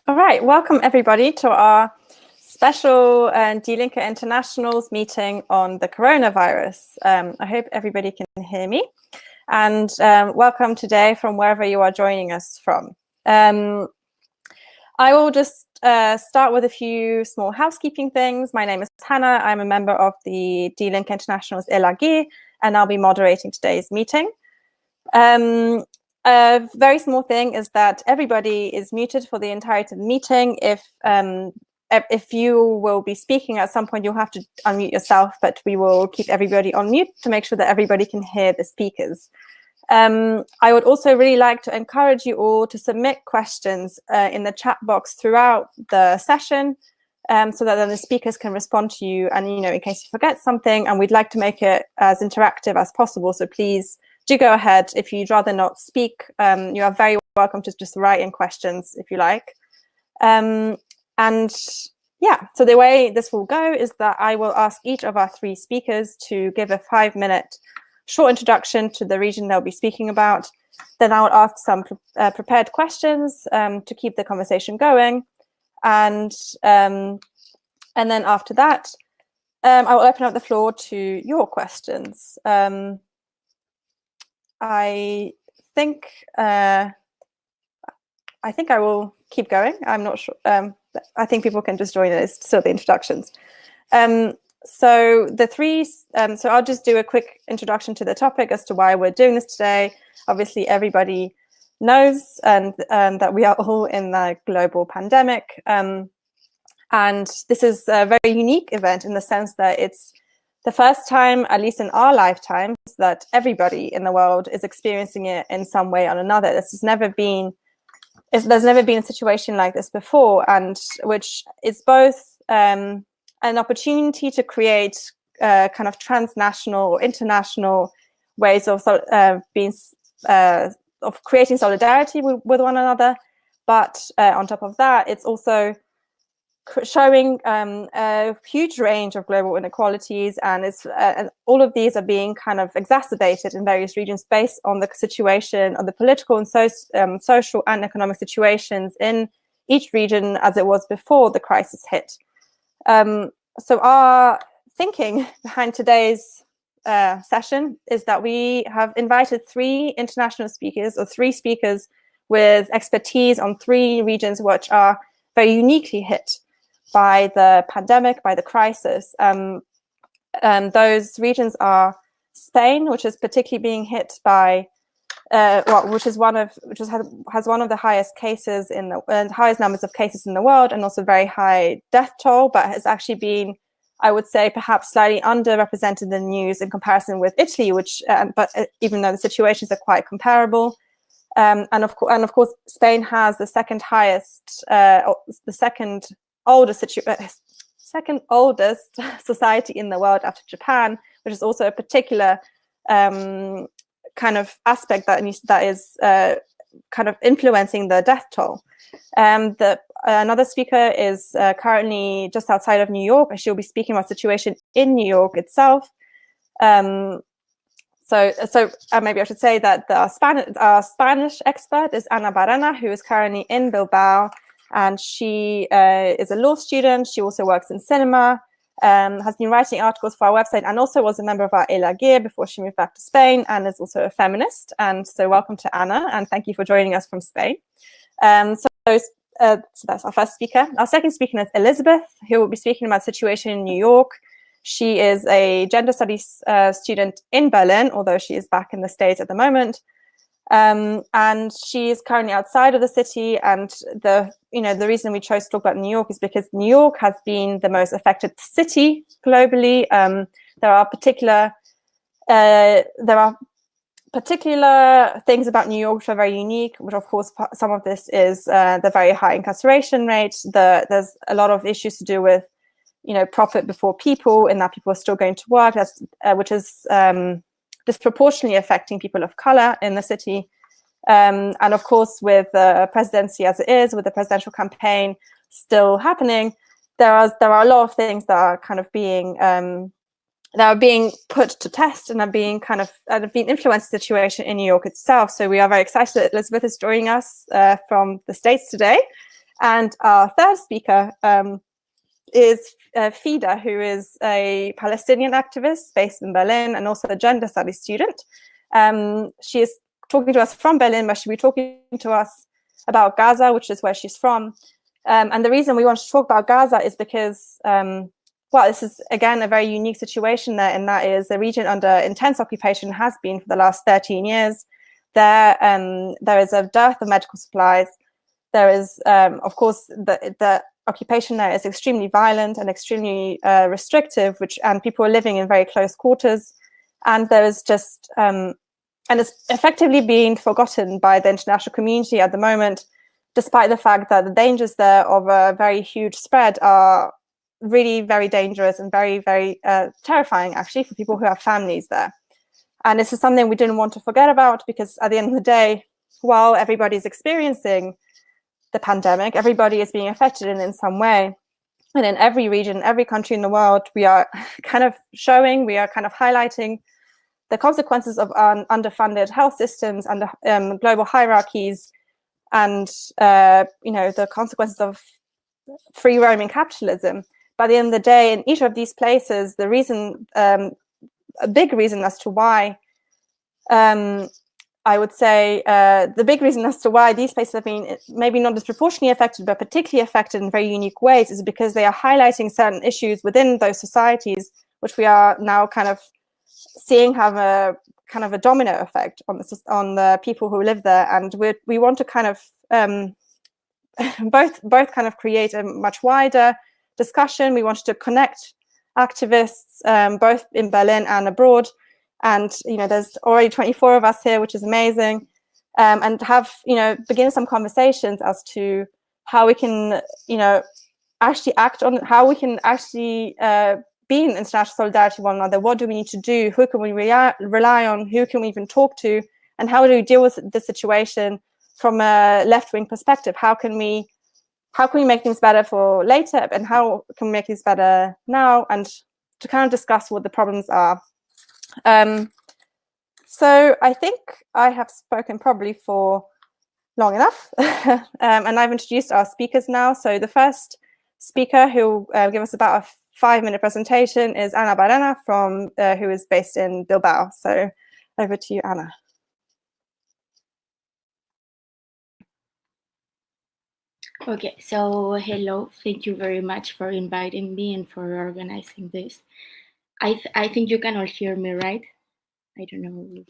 All right, welcome everybody to our special LINKE Internationals meeting on the coronavirus. I hope everybody can hear me. And welcome today from wherever you are joining us from. I will just start with a few small housekeeping things. My name is Hannah. I'm a member of the LINKE Internationals LAG, and I'll be moderating today's meeting. A very small thing is that everybody is muted for the entirety of the meeting. If you will be speaking at some point, you'll have to unmute yourself, but we will keep everybody on mute to make sure that everybody can hear the speakers. I would also really like to encourage you all to submit questions in the chat box throughout the session, so that then the speakers can respond to you, and in case you forget something, and we'd like to make it as interactive as possible. So please do go ahead. If you'd rather not speak, you are very welcome to just write in questions if you like. And yeah, so the way this will go is that I will ask each of our three speakers to give a 5-minute short introduction to the region they'll be speaking about. Then I will ask some prepared questions to keep the conversation going. And then after that, I will open up the floor to your questions. I think I will keep going. I'm not sure. I think people can just join in. It's still the introductions. So I'll just do a quick introduction to the topic as to why we're doing this today. Obviously, everybody knows that we are all in the global pandemic. And this is a very unique event in the sense that it's the first time, at least in our lifetimes, that everybody in the world is experiencing it in some way or another. There's never been a situation like this before, and which is both an opportunity to create kind of transnational or international ways of creating solidarity with one another. But on top of that, it's also showing a huge range of global inequalities, and all of these are being kind of exacerbated in various regions based on the situation of the political and social and economic situations in each region as it was before the crisis hit. So our thinking behind today's session is that we have invited three international speakers, or three speakers with expertise on three regions which are very uniquely hit by the pandemic, by the crisis. Those regions are Spain, which is particularly being hit by, which has one of the highest cases highest numbers of cases in the world, and also very high death toll, but has actually been, I would say, perhaps slightly underrepresented in the news in comparison with Italy, which, even though the situations are quite comparable. And of course, Spain has the second oldest society in the world after Japan, which is also a particular kind of aspect that is kind of influencing the death toll. Another speaker is currently just outside of New York, and she'll be speaking about the situation in New York itself. So maybe I should say that our Spanish expert is Ana Barrena, who is currently in Bilbao. And she is a law student. She also works in cinema, has been writing articles for our website, and also was a member of our LAG before she moved back to Spain, and is also a feminist. And so welcome to Anna, and thank you for joining us from Spain. So that's our first speaker. Our second speaker is Elizabeth, who will be speaking about the situation in New York. She is a gender studies student in Berlin, although she is back in the States at the moment. And she is currently outside of the city, and the reason we chose to talk about New York is because New York has been the most affected city globally. There are particular things about New York which are very unique, which of course some of this is the very high incarceration rate. There's a lot of issues to do with profit before people, in that people are still going to work, which is disproportionately affecting people of color in the city. And of course, with the presidency as it is, with the presidential campaign still happening, there are a lot of things that are kind of being put to test and are being influenced the situation in New York itself. So we are very excited that Elizabeth is joining us from the States today. And our third speaker is Fidaa, who is a Palestinian activist based in Berlin and also a gender studies student. She is talking to us from Berlin, but she'll be talking to us about Gaza, which is where she's from. And the reason we want to talk about Gaza is because, well, this is, again, a very unique situation there, and that is a region under intense occupation, has been for the last 13 years. There is a dearth of medical supplies. There is, of course, the occupation there is extremely violent and extremely restrictive, and people are living in very close quarters. And there is just, and it's effectively being forgotten by the international community at the moment, despite the fact that the dangers there of a very huge spread are really very dangerous and very, very terrifying, actually, for people who have families there. And this is something we didn't want to forget about, because at the end of the day, while everybody's experiencing the pandemic, everybody is being affected in some way. And in every region, every country in the world, we are kind of highlighting the consequences of underfunded health systems and global hierarchies, and the consequences of free roaming capitalism. By the end of the day, in each of these places, the reason, a big reason as to why, I would say, the big reason as to why these places have been maybe not disproportionately affected, but particularly affected in very unique ways, is because they are highlighting certain issues within those societies, which we are now kind of seeing have a kind of a domino effect on the people who live there. And we want to kind of both kind of create a much wider discussion. We wanted to connect activists both in Berlin and abroad. And, there's already 24 of us here, which is amazing. And have, begin some conversations as to how we can, actually act on, how we can actually be in international solidarity with one another. What do we need to do? Who can we rely on? Who can we even talk to? And how do we deal with the situation from a left-wing perspective? How can we make things better for later? And how can we make things better now? And to kind of discuss what the problems are. So I think I have spoken probably for long enough, and I've introduced our speakers now. So the first speaker, who will give us about a 5-minute presentation, is Ana Barrena, who is based in Bilbao. So over to you, Ana. Okay, so hello, thank you very much for inviting me and for organizing this. I think you can all hear me, right? I don't know.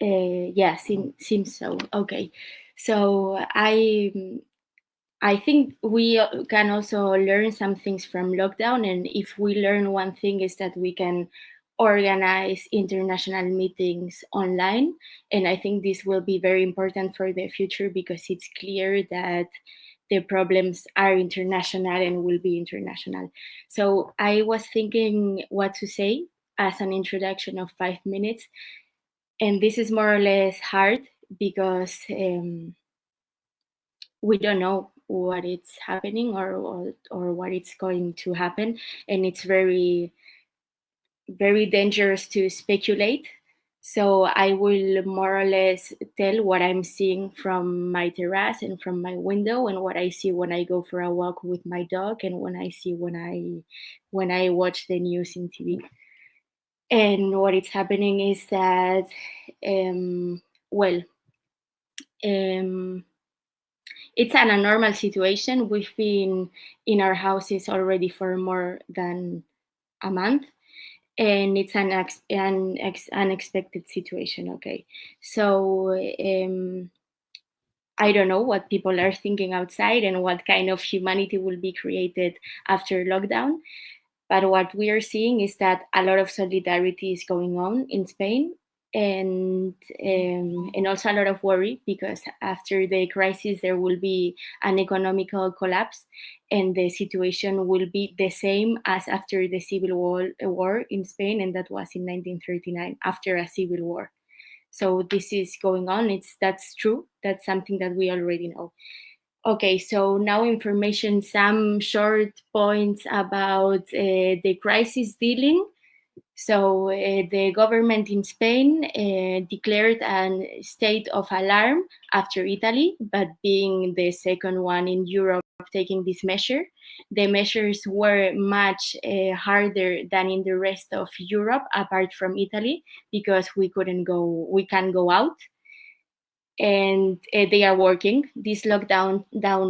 Yeah, seems so. Okay, so I think we can also learn some things from lockdown, and if we learn one thing is that we can organize international meetings online, and I think this will be very important for the future, because it's clear that the problems are international and will be international. So I was thinking what to say as an introduction of 5 minutes, and this is more or less hard because we don't know what is happening or what is going to happen, and it's very, very dangerous to speculate. So I will more or less tell what I'm seeing from my terrace and from my window, and what I see when I go for a walk with my dog, and when I see when I watch the news in TV. And what is happening is that, it's an abnormal situation. We've been in our houses already for more than a month, and it's an unexpected situation. Okay, so I don't know what people are thinking outside and what kind of humanity will be created after lockdown. But what we are seeing is that a lot of solidarity is going on in Spain, and also a lot of worry, because after the crisis there will be an economical collapse, and the situation will be the same as after the civil war in Spain, and that was in 1939, after a civil war. So this is going on. That's true. That's something that we already know. Okay, so now information, some short points about the crisis dealing. So the government in Spain declared a state of alarm after Italy, but being the second one in Europe taking this measure, the measures were much harder than in the rest of Europe, apart from Italy, because we can't go out. And they are working. These lockdown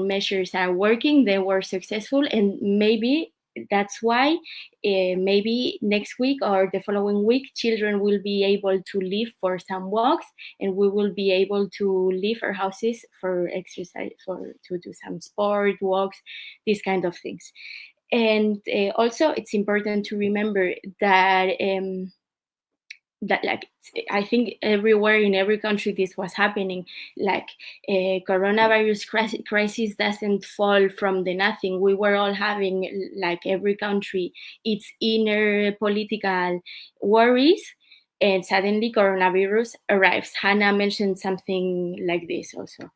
measures are working. They were successful, and maybe that's why maybe next week or the following week, children will be able to leave for some walks, and we will be able to leave our houses for exercise, to do some sport, walks, these kind of things. And also, it's important to remember that. That, like, I think everywhere in every country this was happening. Like coronavirus crisis doesn't fall from the nothing. We were all having, like every country, its inner political worries, and suddenly coronavirus arrives. Hannah mentioned something like this also,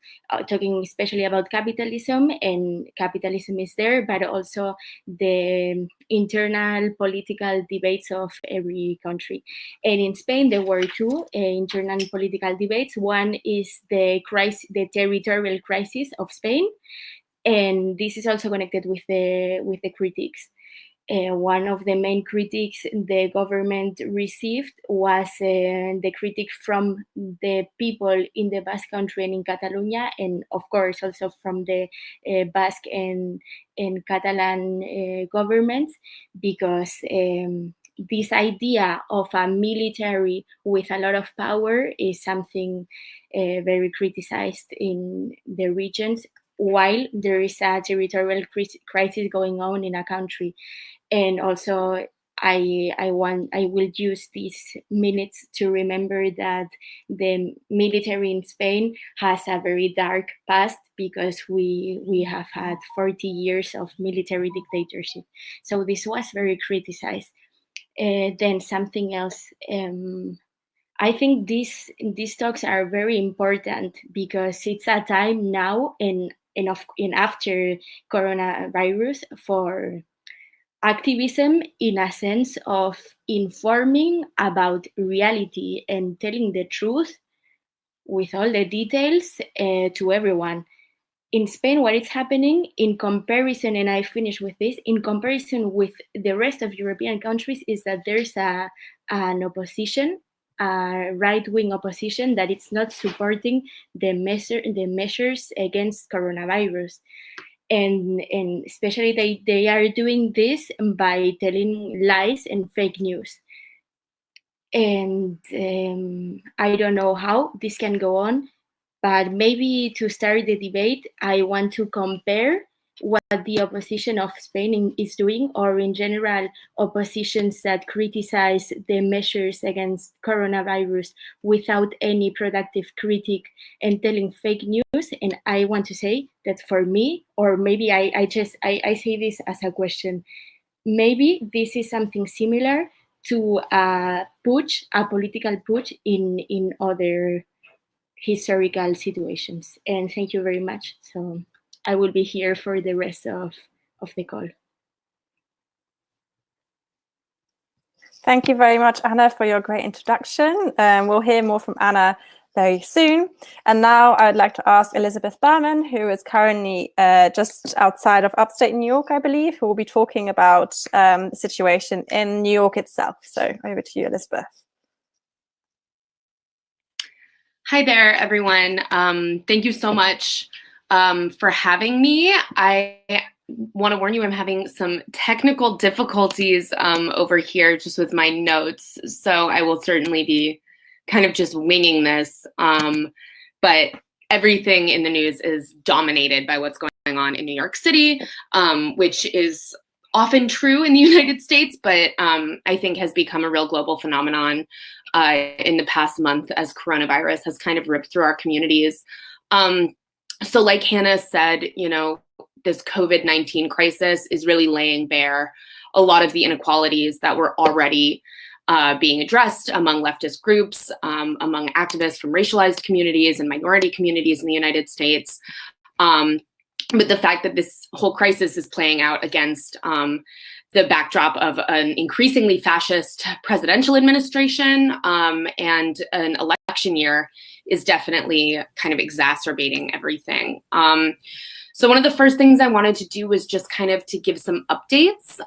talking especially about capitalism, and capitalism is there, but also the internal political debates of every country. And in Spain, there were two internal political debates. One is the territorial crisis of Spain, and this is also connected with the critiques. One of the main critiques the government received was the critique from the people in the Basque Country and in Catalonia, and of course also from the Basque and Catalan governments, because this idea of a military with a lot of power is something very criticized in the regions, while there is a territorial crisis going on in a country. And also, I will use these minutes to remember that the military in Spain has a very dark past, because we have had 40 years of military dictatorship. So this was very criticized. Then something else. I think these talks are very important, because it's a time now and after coronavirus for activism, in a sense of informing about reality and telling the truth with all the details to everyone. In Spain, what is happening in comparison, and I finish with this, in comparison with the rest of European countries, is that there's an opposition, a right-wing opposition, that it's not supporting the measures against coronavirus. And especially they are doing this by telling lies and fake news. And I don't know how this can go on, but maybe to start the debate, I want to compare what the opposition of Spain is doing, or in general, oppositions that criticize the measures against coronavirus without any productive critique and telling fake news. And I want to say that for me, or maybe I say this as a question, maybe this is something similar to a political putsch in other historical situations. And thank you very much. So I will be here for the rest of the call. Thank you very much, Anna, for your great introduction. We'll hear more from Anna very soon. And now I'd like to ask Elizabeth Berman, who is currently just outside of upstate New York, I believe, who will be talking about the situation in New York itself. So over to you, Elizabeth. Hi there, everyone. Thank you so much for having me. I want to warn you, I'm having some technical difficulties over here just with my notes. So I will certainly be kind of just winging this. But everything in the news is dominated by what's going on in New York City, which is often true in the United States, but I think has become a real global phenomenon in the past month as coronavirus has kind of ripped through our communities. So like Hannah said, you know, this COVID-19 crisis is really laying bare a lot of the inequalities that were already being addressed among leftist groups, among activists from racialized communities and minority communities in the United States. But the fact that this whole crisis is playing out against the backdrop of an increasingly fascist presidential administration, and an election year is definitely kind of exacerbating everything. So one of the first things I wanted to do was just kind of to give some updates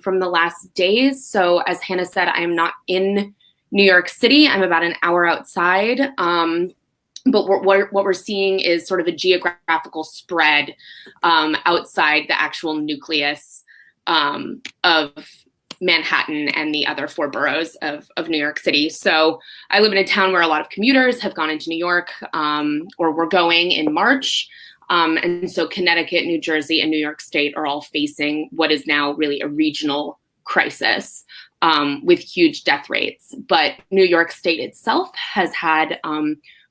from the last days. So as Hannah said, I am not in New York City. I'm about an hour outside. But what we're seeing is sort of a geographical spread outside the actual nucleus of Manhattan and the other 4 boroughs of New York City. So I live in a town where a lot of commuters have gone into New York, or were going in March. And so Connecticut, New Jersey, and New York State are all facing what is now really a regional crisis with huge death rates. But New York State itself has had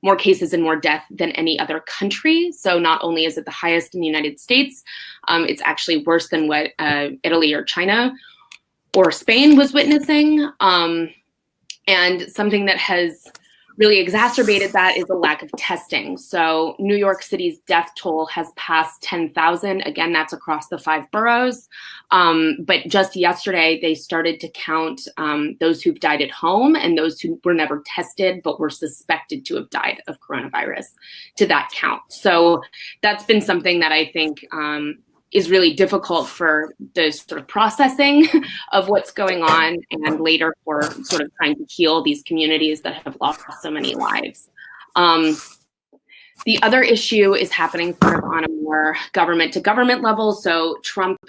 more cases and more death than any other country. So not only is it the highest in the United States, it's actually worse than what Italy or China or Spain was witnessing. And something that has really exacerbated that is a lack of testing. So New York City's death toll has passed 10,000. Again, that's across the 5 boroughs. But just yesterday, they started to count those who've died at home and those who were never tested but were suspected to have died of coronavirus to that count. So that's been something that I think is really difficult for the sort of processing of what's going on, and later for sort of trying to heal these communities that have lost so many lives. The other issue is happening sort of on a more government to government level. So Trump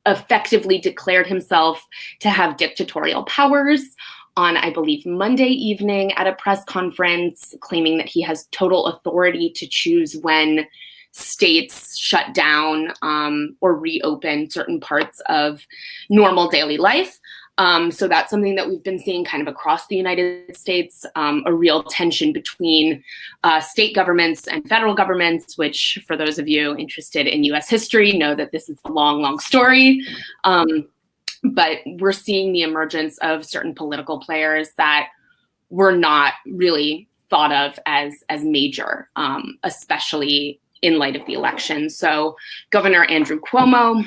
effectively declared himself to have dictatorial powers on, I believe, Monday evening at a press conference, claiming that he has total authority to choose when states shut down or reopen certain parts of normal daily life. So that's something that we've been seeing kind of across the United States, a real tension between state governments and federal governments, which for those of you interested in US history know that this is a long, long story. But we're seeing the emergence of certain political players that were not really thought of as major, especially in light of the election. So Governor Andrew Cuomo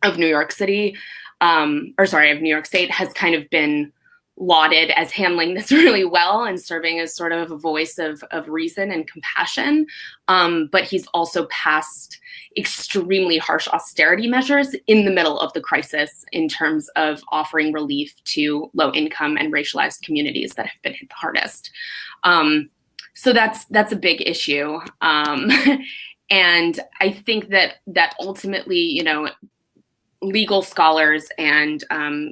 of New York City, of New York State, has kind of been lauded as handling this really well and serving as sort of a voice of reason and compassion. But he's also passed extremely harsh austerity measures in the middle of the crisis in terms of offering relief to low income and racialized communities that have been hit the hardest. So that's a big issue. And I think that ultimately, legal scholars and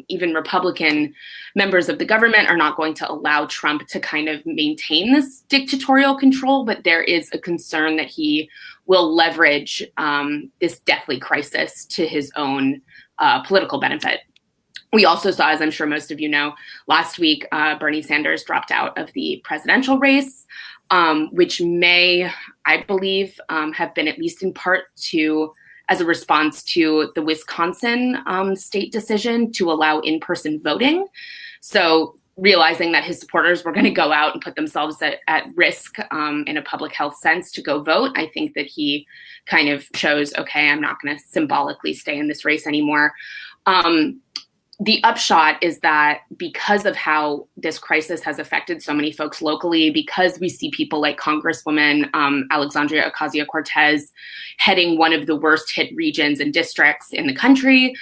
even Republican members of the government are not going to allow Trump to kind of maintain this dictatorial control, but there is a concern that he will leverage this deathly crisis to his own political benefit. We also saw, as I'm sure most of you know, last week, Bernie Sanders dropped out of the presidential race, which may, I believe, have been at least in part as a response to the Wisconsin state decision to allow in-person voting. So realizing that his supporters were going to go out and put themselves at risk in a public health sense to go vote, I think that he kind of chose, okay, I'm not going to symbolically stay in this race anymore. The upshot is that because of how this crisis has affected so many folks locally, because we see people like Congresswoman Alexandria Ocasio-Cortez heading one of the worst hit regions and districts in the country,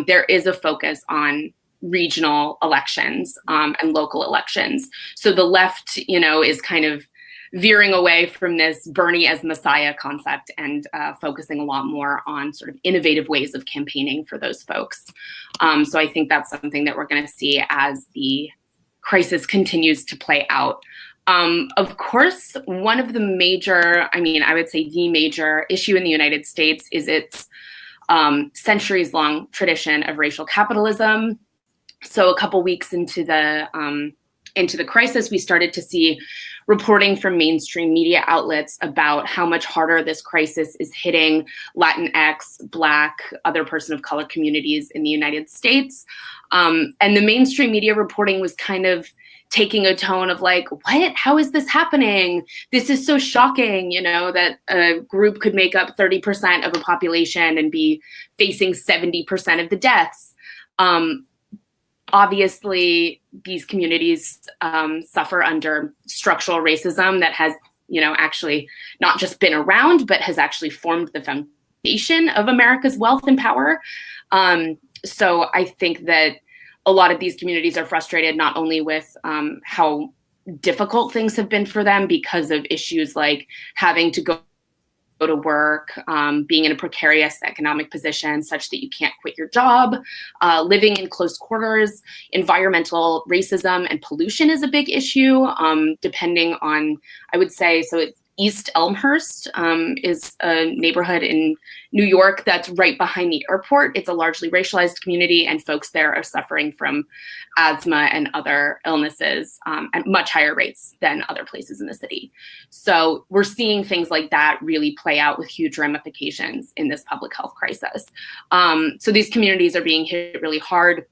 there is a focus on regional elections and local elections. So the left, is kind of veering away from this Bernie as Messiah concept and focusing a lot more on sort of innovative ways of campaigning for those folks. So I think that's something that we're going to see as the crisis continues to play out. Of course, one of the major, I would say the major issue in the United States is its centuries-long tradition of racial capitalism. So a couple weeks into the crisis, we started to see reporting from mainstream media outlets about how much harder this crisis is hitting Latinx, Black, other person of color communities in the United States. And the mainstream media reporting was kind of taking a tone of like, what? How is this happening? This is so shocking, you know, that a group could make up 30% of a population and be facing 70% of the deaths. Obviously, these communities suffer under structural racism that has, you know, actually not just been around, but has actually formed the foundation of America's wealth and power. So I think that a lot of these communities are frustrated not only with how difficult things have been for them because of issues like having to go to work, being in a precarious economic position such that you can't quit your job, living in close quarters. Environmental racism and pollution is a big issue, depending on, I would say, so East Elmhurst is a neighborhood in New York that's right behind the airport. It's a largely racialized community, and folks there are suffering from asthma and other illnesses at much higher rates than other places in the city. So we're seeing things like that really play out with huge ramifications in this public health crisis. So these communities are being hit really hard.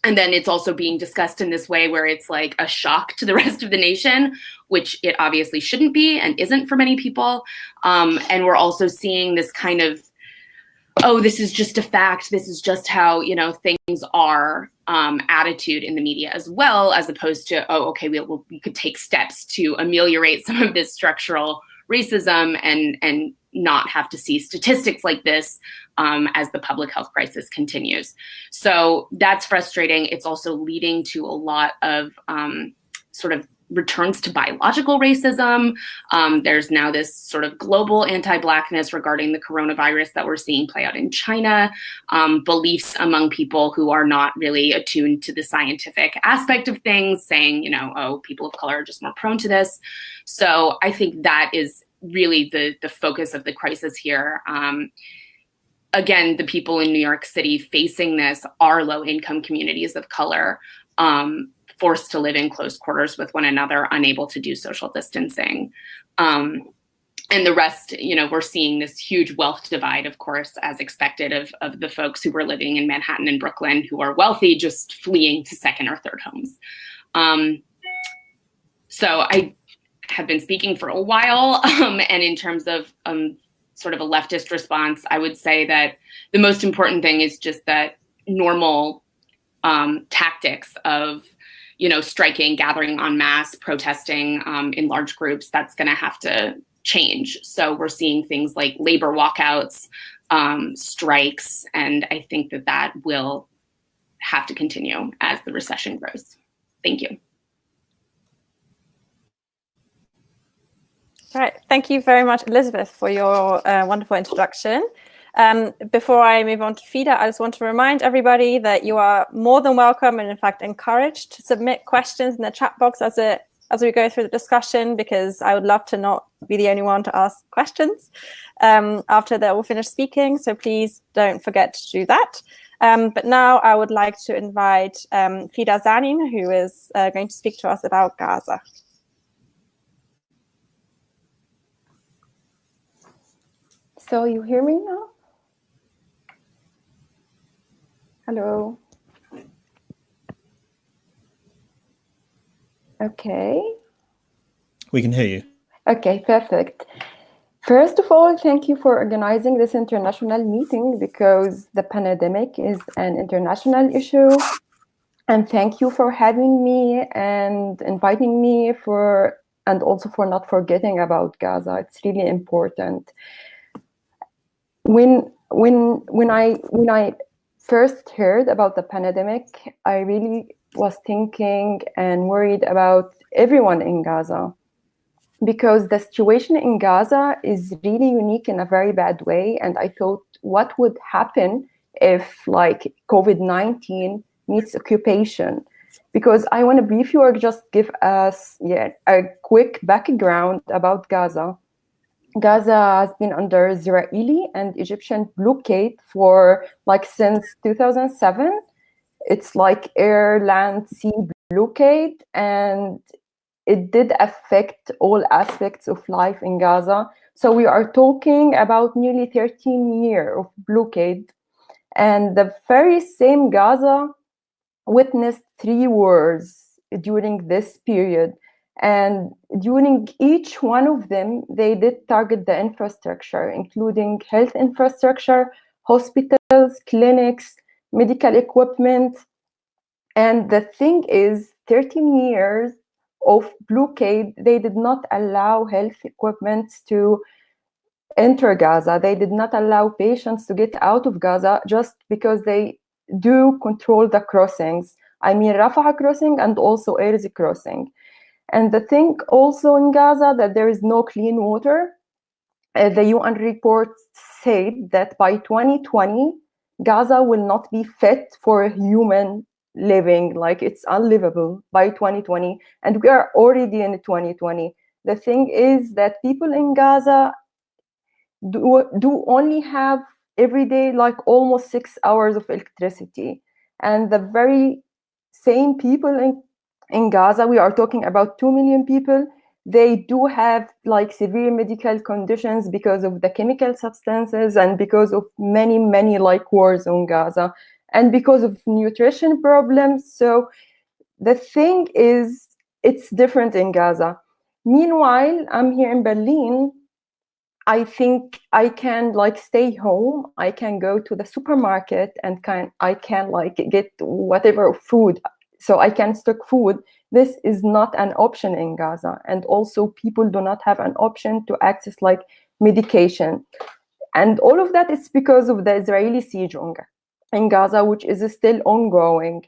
And then it's also being discussed in this way where it's like a shock to the rest of the nation, which it obviously shouldn't be and isn't for many people. And we're also seeing this kind of, oh, this is just a fact. This is just how, you know, things are attitude in the media as well, as opposed to, oh, okay, we could take steps to ameliorate some of this structural racism and not have to see statistics like this as the public health crisis continues. So that's frustrating. It's also leading to a lot of sort of returns to biological racism. There's now this sort of global anti-Blackness regarding the coronavirus that we're seeing play out in China, beliefs among people who are not really attuned to the scientific aspect of things, saying, you know, oh, people of color are just more prone to this. So I think that is really the focus of the crisis here. Again, the people in New York City facing this are low-income communities of color, forced to live in close quarters with one another, unable to do social distancing. And the rest, you know, we're seeing this huge wealth divide, of course, as expected of the folks who were living in Manhattan and Brooklyn who are wealthy, just fleeing to second or third homes. So I have been speaking for a while, and in terms of sort of a leftist response, I would say that the most important thing is just that normal tactics of, you know, striking, gathering en masse, protesting in large groups, that's going to have to change. So we're seeing things like labor walkouts, strikes, and I think that that will have to continue as the recession grows. Thank you. All right, thank you very much, Elizabeth, for your wonderful introduction. Before I move on to Fidaa, I just want to remind everybody that you are more than welcome and in fact encouraged to submit questions in the chat box as we go through the discussion, because I would love to not be the only one to ask questions after they're all finished speaking. So please don't forget to do that. But now I would like to invite Fidaa Zaanin, who is going to speak to us about Gaza. So you hear me now? Hello. Okay. We can hear you. Okay, perfect. First of all, thank you for organizing this international meeting, because the pandemic is an international issue. And thank you for having me and inviting me and also for not forgetting about Gaza. It's really important. When I first heard about the pandemic, I really was thinking and worried about everyone in Gaza, because the situation in Gaza is really unique in a very bad way. And I thought, what would happen if like COVID-19 meets occupation? Because I want to brief you or just give us a quick background about Gaza. Gaza has been under Israeli and Egyptian blockade for since 2007. It's like air, land, sea blockade, and it did affect all aspects of life in Gaza. So we are talking about nearly 13 years of blockade. And the very same Gaza witnessed 3 wars during this period. And during each one of them, they did target the infrastructure, including health infrastructure, hospitals, clinics, medical equipment. And the thing is, 13 years of blockade, they did not allow health equipment to enter Gaza. They did not allow patients to get out of Gaza just because they do control the crossings. I mean, Rafah crossing and also Erez crossing. And the thing also in Gaza that there is no clean water. The UN report said that by 2020, Gaza will not be fit for human living, like it's unlivable by 2020. And we are already in 2020. The thing is that people in Gaza do only have every day like almost 6 hours of electricity. And the very same people in Gaza, we are talking about 2 million people, they do have like severe medical conditions because of the chemical substances and because of many like wars in Gaza and because of nutrition problems. So the thing is, it's different in Gaza. Meanwhile, I'm here in Berlin. I think I can like stay home. I can go to the supermarket and I can like get whatever food, so I can stock food. This is not an option in Gaza, and also people do not have an option to access like medication, and all of that is because of the Israeli siege in Gaza, which is still ongoing.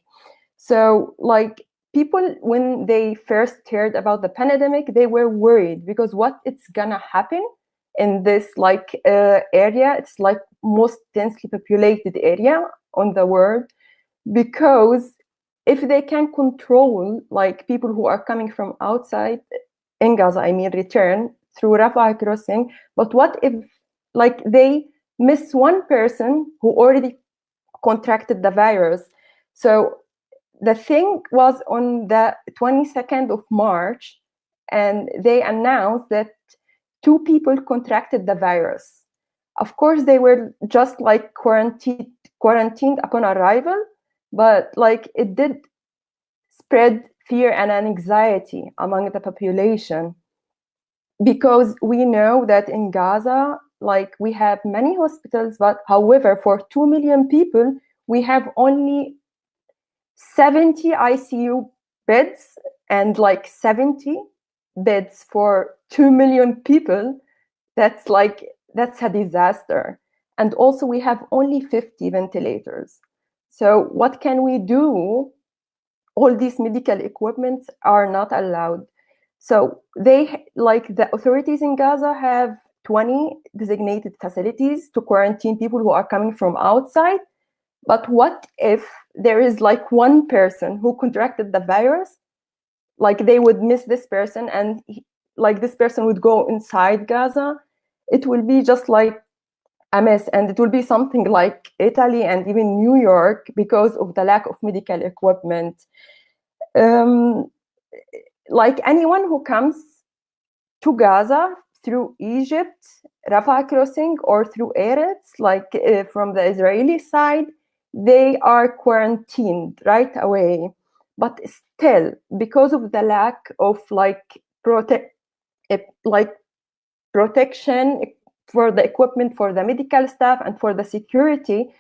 So like people, when they first heard about the pandemic, they were worried because what it's gonna happen in this like area. It's like most densely populated area on the world, because if they can control like people who are coming from outside in Gaza, I mean return through Rafah crossing, but what if like they miss one person who already contracted the virus? So the thing was on the 22nd of March, and they announced that 2 people contracted the virus. Of course, they were just like quarantined upon arrival, but like it did spread fear and anxiety among the population, because we know that in Gaza, like we have many hospitals, but however, for 2 million people, we have only 70 ICU beds, and like 70 beds for 2 million people. That's a disaster. And also we have only 50 ventilators. So what can we do? All these medical equipments are not allowed. So they, like the authorities in Gaza, have 20 designated facilities to quarantine people who are coming from outside. But what if there is like one person who contracted the virus? Like they would miss this person, and like this person would go inside Gaza. It will be just like a mess, and it will be something like Italy and even New York because of the lack of medical equipment. Like anyone who comes to Gaza through Egypt, Rafah crossing, or through Erez, like from the Israeli side, they are quarantined right away. But still, because of the lack of like protection for the equipment, for the medical staff, and for the security,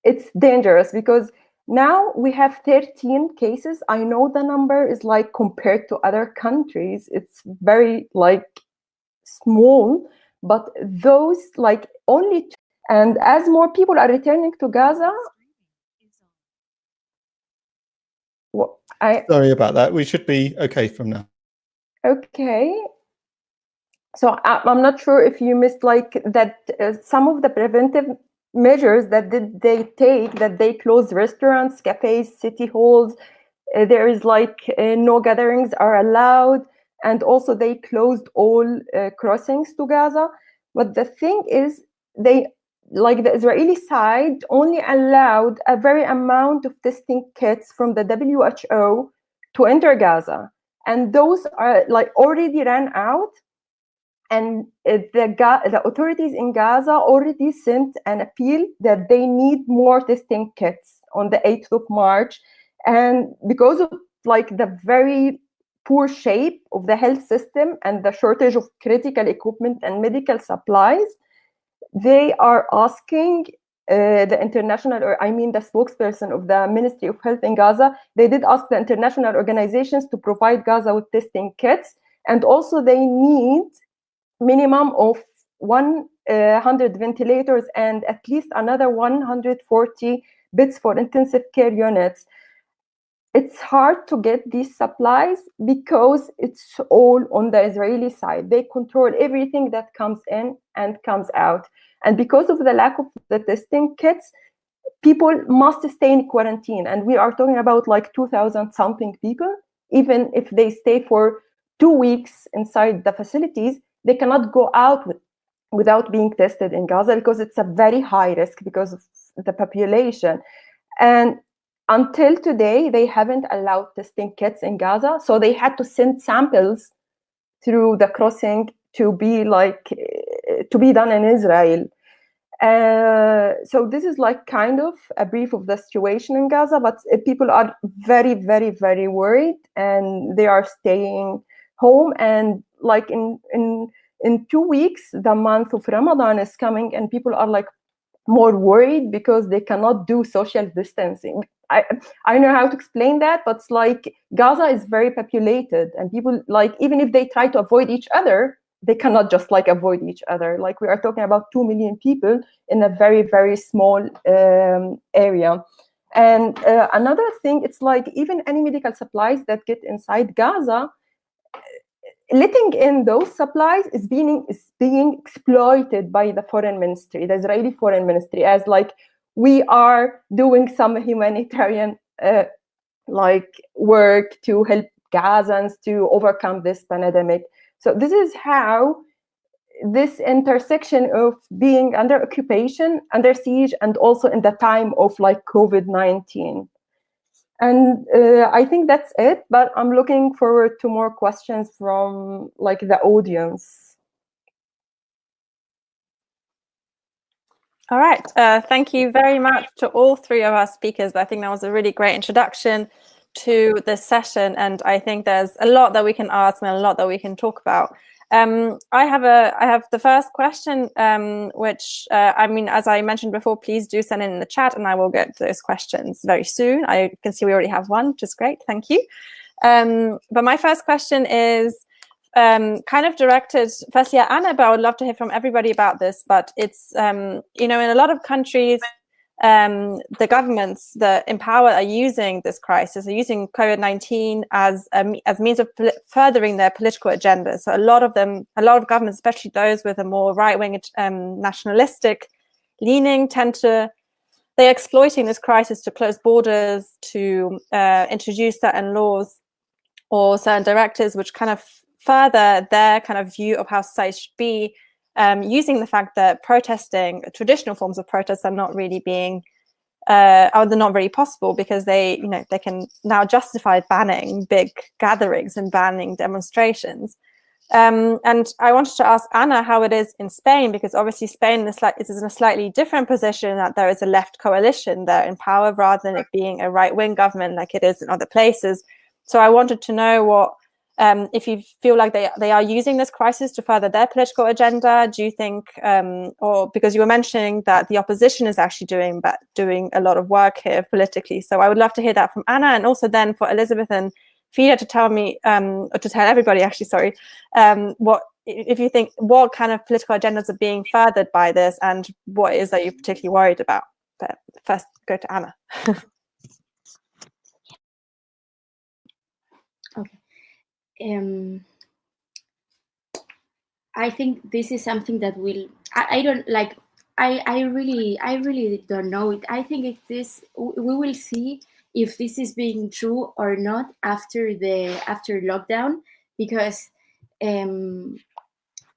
it's dangerous, because now we have 13 cases. I know the number is like compared to other countries, it's very like small, but those like only and as more people are returning to Gaza. Sorry about that. We should be okay from now. Okay. So I'm not sure if you missed like that some of the preventive measures that they take, that they close restaurants, cafes, city halls. There is like no gatherings are allowed, and also they closed all crossings to Gaza. But the thing is, they, like the Israeli side, only allowed a very amount of testing kits from the WHO to enter Gaza, and those are like already ran out. And the authorities in Gaza already sent an appeal that they need more testing kits on the 8th of March. And because of like the very poor shape of the health system and the shortage of critical equipment and medical supplies, they are asking the international, or I mean the spokesperson of the Ministry of Health in Gaza, they did ask the international organizations to provide Gaza with testing kits, and also they need minimum of 100 ventilators and at least another 140 beds for intensive care units. It's hard to get these supplies because it's all on the Israeli side. They control everything that comes in and comes out. And because of the lack of the testing kits, people must stay in quarantine. And we are talking about like 2,000 something people. Even if they stay for 2 weeks inside the facilities, they cannot go out without being tested in Gaza because it's a very high risk because of the population. And until today, they haven't allowed testing kits in Gaza. So they had to send samples through the crossing to be done in Israel. So this is like kind of a brief of the situation in Gaza, but people are very, very, very worried, and they are staying home. And like in 2 weeks, the month of Ramadan is coming, and people are like more worried because they cannot do social distancing. I don't know how to explain that, but it's like Gaza is very populated, and people, like, even if they try to avoid each other, they cannot just like avoid each other. Like, we are talking about 2 million people in a very, very small area. And another thing, it's like even any medical supplies that get inside Gaza, letting in those supplies is being exploited by the foreign ministry, the Israeli foreign ministry, as like, we are doing some humanitarian like work to help Gazans to overcome this pandemic. So this is how this intersection of being under occupation, under siege, and also in the time of like COVID-19. And I think that's it, but I'm looking forward to more questions from like the audience. All right, thank you very much to all three of our speakers. I think that was a really great introduction to this session, and I think there's a lot that we can ask and a lot that we can talk about. I have the first question, which I mean, as I mentioned before, please do send in the chat, and I will get those questions very soon. I can see we already have one, which is great. Thank you. But my first question is kind of directed firstly at Anna, but I would love to hear from everybody about this. But it's you know, in a lot of countries, the governments that in power are using this crisis, are using COVID-19 as means of furthering their political agenda. So a lot of governments, especially those with a more right-wing nationalistic leaning, they're exploiting this crisis to close borders, to introduce certain laws or certain directives which kind of further their kind of view of how society should be, using the fact that protesting, traditional forms of protest, are not really possible because they can now justify banning big gatherings and banning demonstrations. And I wanted to ask Anna how it is in Spain, because obviously Spain is in a slightly different position, that there is a left coalition there in power rather than it being a right-wing government like it is in other places. So I wanted to know what, if you feel like they are using this crisis to further their political agenda. Do you think, or because you were mentioning that the opposition is actually doing a lot of work here politically. So I would love to hear that from Anna, and also then for Elizabeth and Fidaa to tell me, or to tell everybody actually, sorry, what if you think, what kind of political agendas are being furthered by this, and what it is that you're particularly worried about. But first, go to Anna. Okay. I think this is something that will. I don't like. I really don't know it. I think we will see if this is being true or not after lockdown, because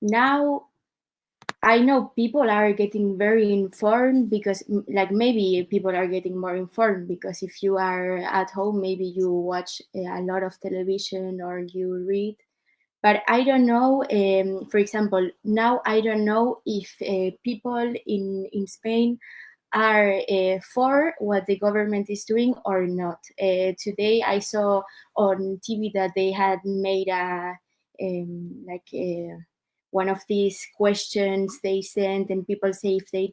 now I know people are getting very informed, because like maybe people are getting more informed because if you are at home, maybe you watch a lot of television or you read. But I don't know, for example, now I don't know if people in Spain are for what the government is doing or not. Today I saw on TV that they had made one of these questions they send, and people say if they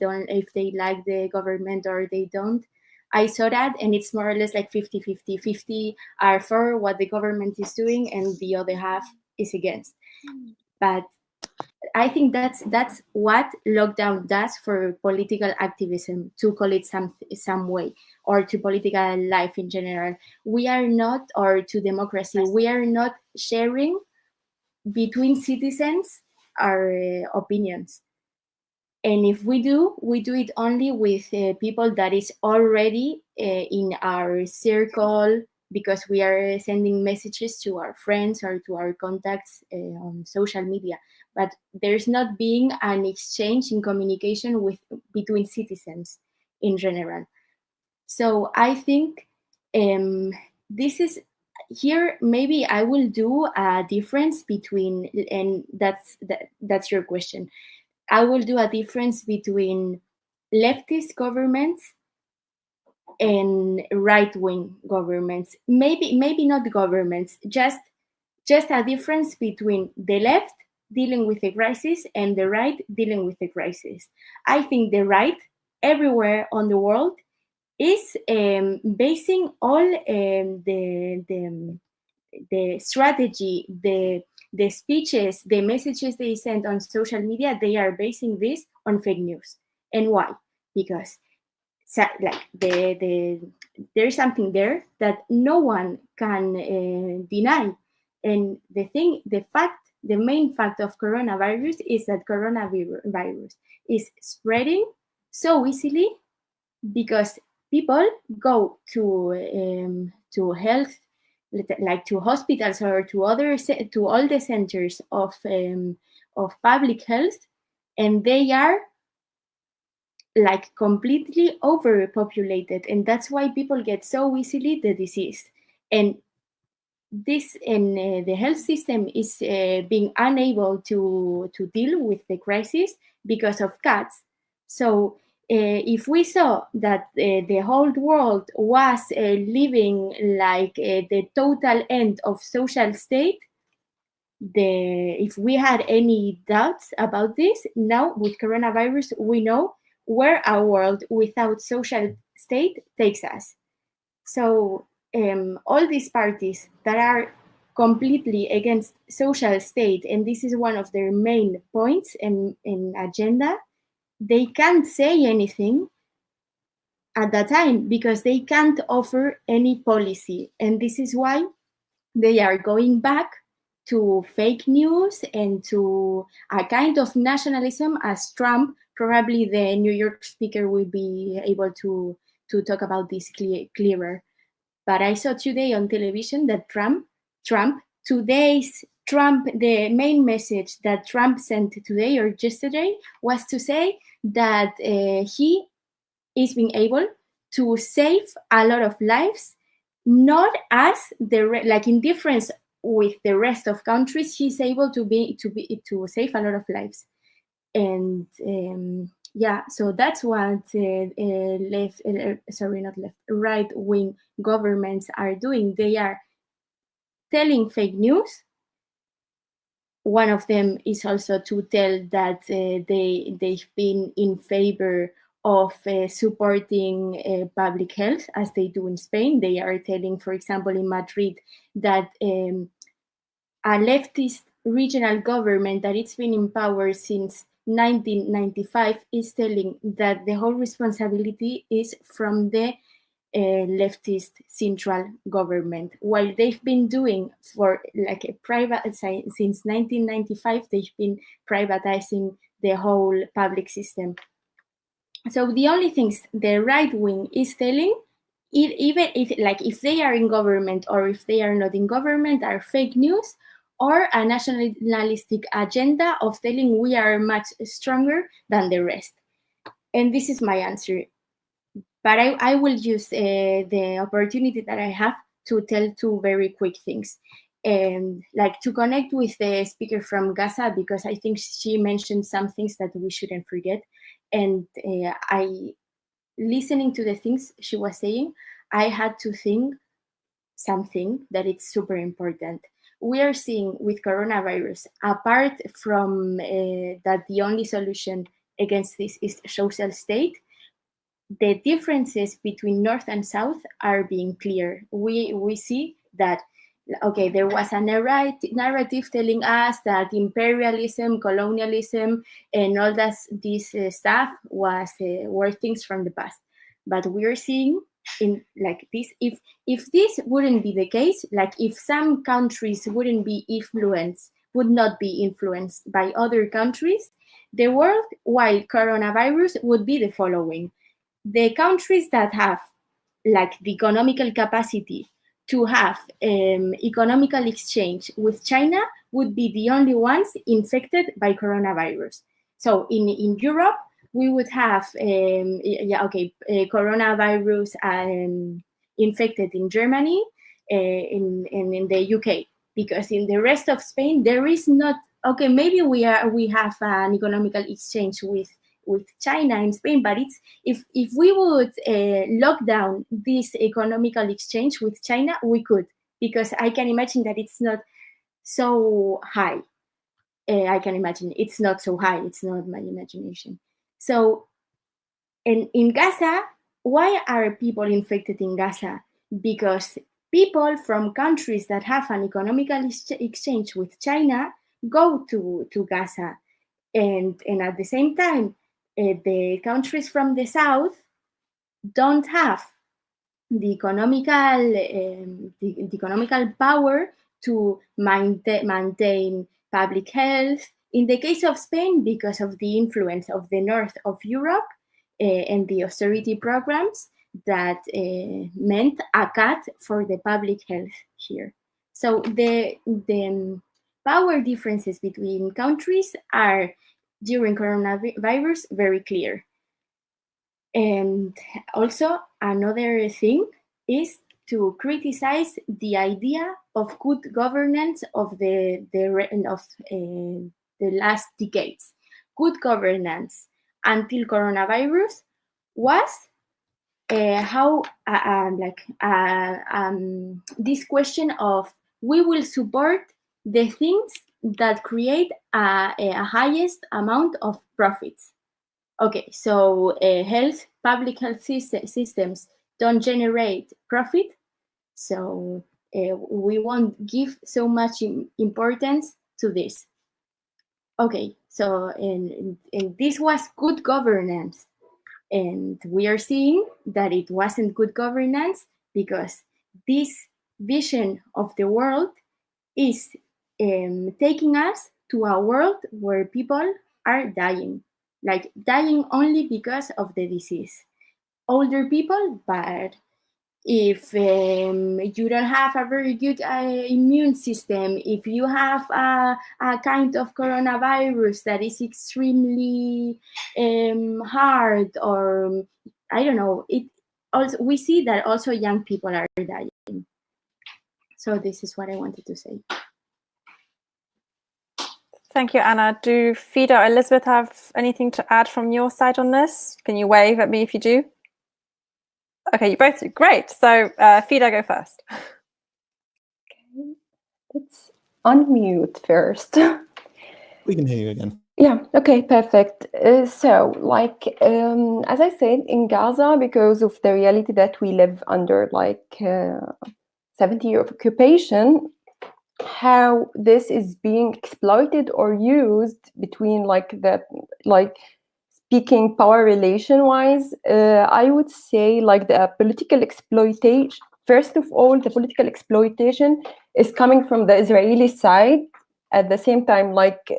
like the government or they don't. I saw that, and it's more or less like 50-50. 50 are for what the government is doing, and the other half is against. But I think that's what lockdown does for political activism, to call it some way, or to political life in general. We are not, or to democracy, we are not sharing between citizens our opinions. And if we do it only with people that is already in our circle, because we are sending messages to our friends or to our contacts on social media. But there's not being an exchange in communication between citizens in general. So I think this is here. Maybe I will do a difference between, and that's your question. I will do a difference between leftist governments and right-wing governments. Maybe not governments, just a difference between the left dealing with the crisis and the right dealing with the crisis. I think the right everywhere on the world is basing all the strategy, the speeches, the messages they send on social media, they are basing this on fake news. And why? Because there's something there that no one can deny. And the main fact of coronavirus is that coronavirus is spreading so easily because people go to health, like to hospitals or to all the centers of public health, and they are like completely overpopulated, and that's why people get so easily the disease. And the health system is being unable to deal with the crisis because of cuts. So if we saw that the whole world was living like the total end of social state, if we had any doubts about this, now with coronavirus, we know where our world without social state takes us. So all these parties that are completely against social state, and this is one of their main points in agenda, they can't say anything at that time because they can't offer any policy. And this is why they are going back to fake news and to a kind of nationalism as Trump, probably the New York speaker, will be able to talk about this clearer. But I saw today on television that the main message that Trump sent today or yesterday was to say that he is being able to save a lot of lives, not as like in difference with the rest of countries, he's able to save a lot of lives. And so that's what right-wing governments are doing. They are telling fake news. One of them is also to tell that they've been in favor of supporting public health, as they do in Spain. They are telling, for example, in Madrid, that a leftist regional government that it's been in power since 1995 is telling that the whole responsibility is from the leftist central government, while they've been doing for like a private since 1995, they've been privatizing the whole public system. So the only things the right wing is telling, even if they are in government or if they are not in government, are fake news or a nationalistic agenda of telling we are much stronger than the rest. And this is my answer. But I will use the opportunity that I have to tell two very quick things. And like to connect with the speaker from Gaza, because I think she mentioned some things that we shouldn't forget. And listening to the things she was saying, I had to think something that it's super important. We are seeing with coronavirus, apart from that the only solution against this is social state, the differences between North and South are being clear. We see that, okay, there was a narrative telling us that imperialism, colonialism, and all this stuff were things from the past. But we're seeing in like this, if this wouldn't be the case, like if some countries would not be influenced by other countries, the world, while coronavirus, would be the following. The countries that have like the economical capacity to have economical exchange with China would be the only ones infected by coronavirus. So in Europe, we would have coronavirus infected in Germany and in the UK, because in the rest of Spain there is not. Okay, maybe we have an economical exchange with China in Spain, but it's if we would lock down this economical exchange with China, we could, because I can imagine that it's not so high. I can imagine it's not so high. It's not my imagination. So, and in Gaza, why are people infected in Gaza? Because people from countries that have an economical exchange with China go to Gaza, and at the same time, the countries from the south don't have the economical power to maintain public health. In the case of Spain, because of the influence of the north of Europe and the austerity programs that meant a cut for the public health here. So the power differences between countries are during coronavirus very clear. And also another thing is to criticize the idea of good governance of the last decades. Good governance until coronavirus was this question of we will support the things that create a highest amount of profits. Okay, so public health systems don't generate profit, so we won't give so much importance to this. Okay, so and this was good governance, and we are seeing that it wasn't good governance because this vision of the world is taking us to a world where people are dying. Like dying only because of the disease. Older people, but if you don't have a very good immune system, if you have a kind of coronavirus that is extremely hard, or I don't know, it also we see that also young people are dying. So this is what I wanted to say. Thank you, Anna. Do Fidaa or Elizabeth have anything to add from your side on this? Can you wave at me if you do? Okay, you both do. Great. So Fidaa, go first. Okay. Let's unmute first. We can hear you again. Yeah, okay, perfect. So, like, as I said, in Gaza, because of the reality that we live under, like 70 years of occupation, how this is being exploited or used between speaking power relation wise, I would say like the political exploitation. First of all, the political exploitation is coming from the Israeli side. At the same time, like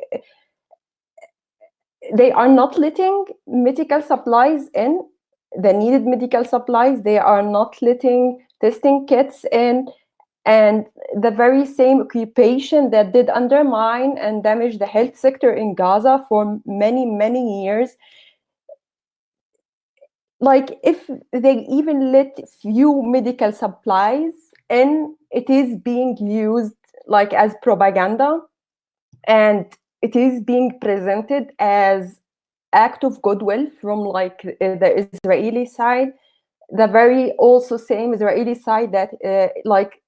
they are not letting medical supplies in, the needed medical supplies. They are not letting testing kits in. And the very same occupation that did undermine and damage the health sector in Gaza for many, many years. Like if they even let few medical supplies in, it is being used like as propaganda, and it is being presented as act of goodwill from like the Israeli side, the very also same Israeli side that like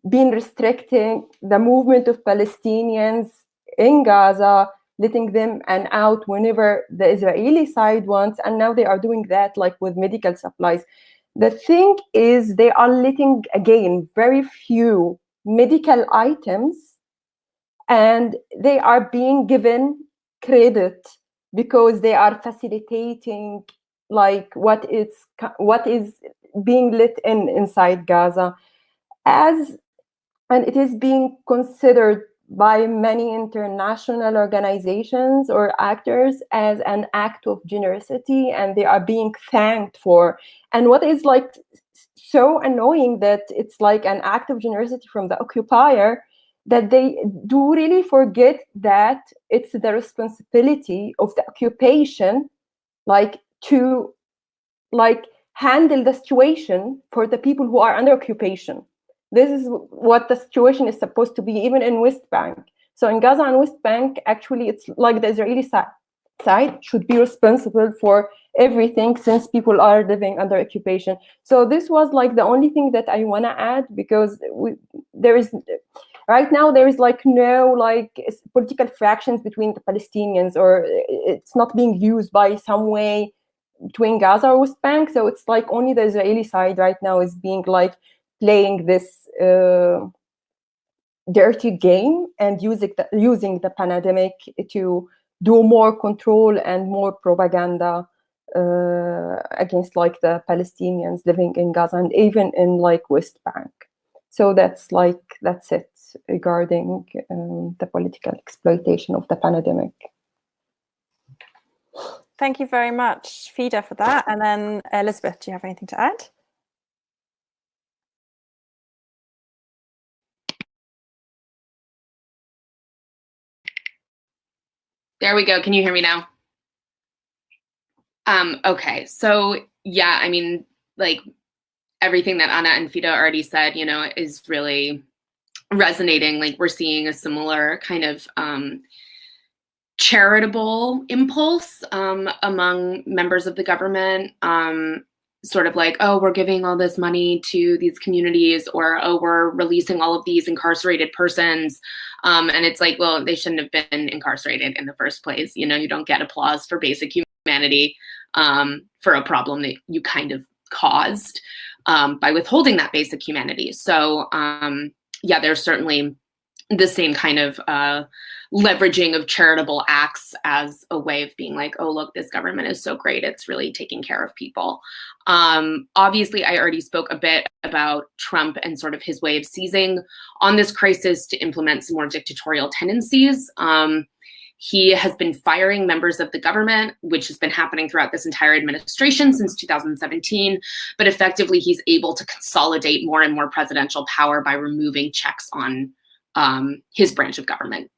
been restricting the movement of Palestinians in Gaza, letting them out whenever the Israeli side wants, and now they are doing that like with medical supplies. The thing is, they are letting again very few medical items, and they are being given credit because they are facilitating like what is being let inside Gaza, and it is being considered by many international organizations or actors as an act of generosity, and they are being thanked for. And what is like so annoying, that it's like an act of generosity from the occupier, that they do really forget that it's the responsibility of the occupation like to like handle the situation for the people who are under occupation. This is what the situation is supposed to be, even in West Bank. So in Gaza and West Bank, actually, it's like the Israeli side should be responsible for everything, since people are living under occupation. So this was like the only thing that I want to add, because right now there is like no like political fractions between the Palestinians, or it's not being used by some way between Gaza or West Bank. So it's like only the Israeli side right now is being like playing this dirty game and using the pandemic to do more control and more propaganda against like the Palestinians living in Gaza and even in like West Bank. So that's it regarding the political exploitation of the pandemic. Thank you very much, Fidaa, for that. And then Elizabeth, do you have anything to add? There we go. Can you hear me now? Okay. So yeah, I mean, like everything that Anna and Fidaa already said, is really resonating. Like we're seeing a similar kind of charitable impulse among members of the government, sort of like, oh, we're giving all this money to these communities, or, oh, we're releasing all of these incarcerated persons. And it's like, well, they shouldn't have been incarcerated in the first place. You don't get applause for basic humanity for a problem that you kind of caused by withholding that basic humanity. So yeah, there's certainly the same kind of leveraging of charitable acts as a way of being like, oh, look, this government is so great. It's really taking care of people. Obviously, I already spoke a bit about Trump and sort of his way of seizing on this crisis to implement some more dictatorial tendencies. He has been firing members of the government, which has been happening throughout this entire administration since 2017. But effectively, he's able to consolidate more and more presidential power by removing checks on his branch of government.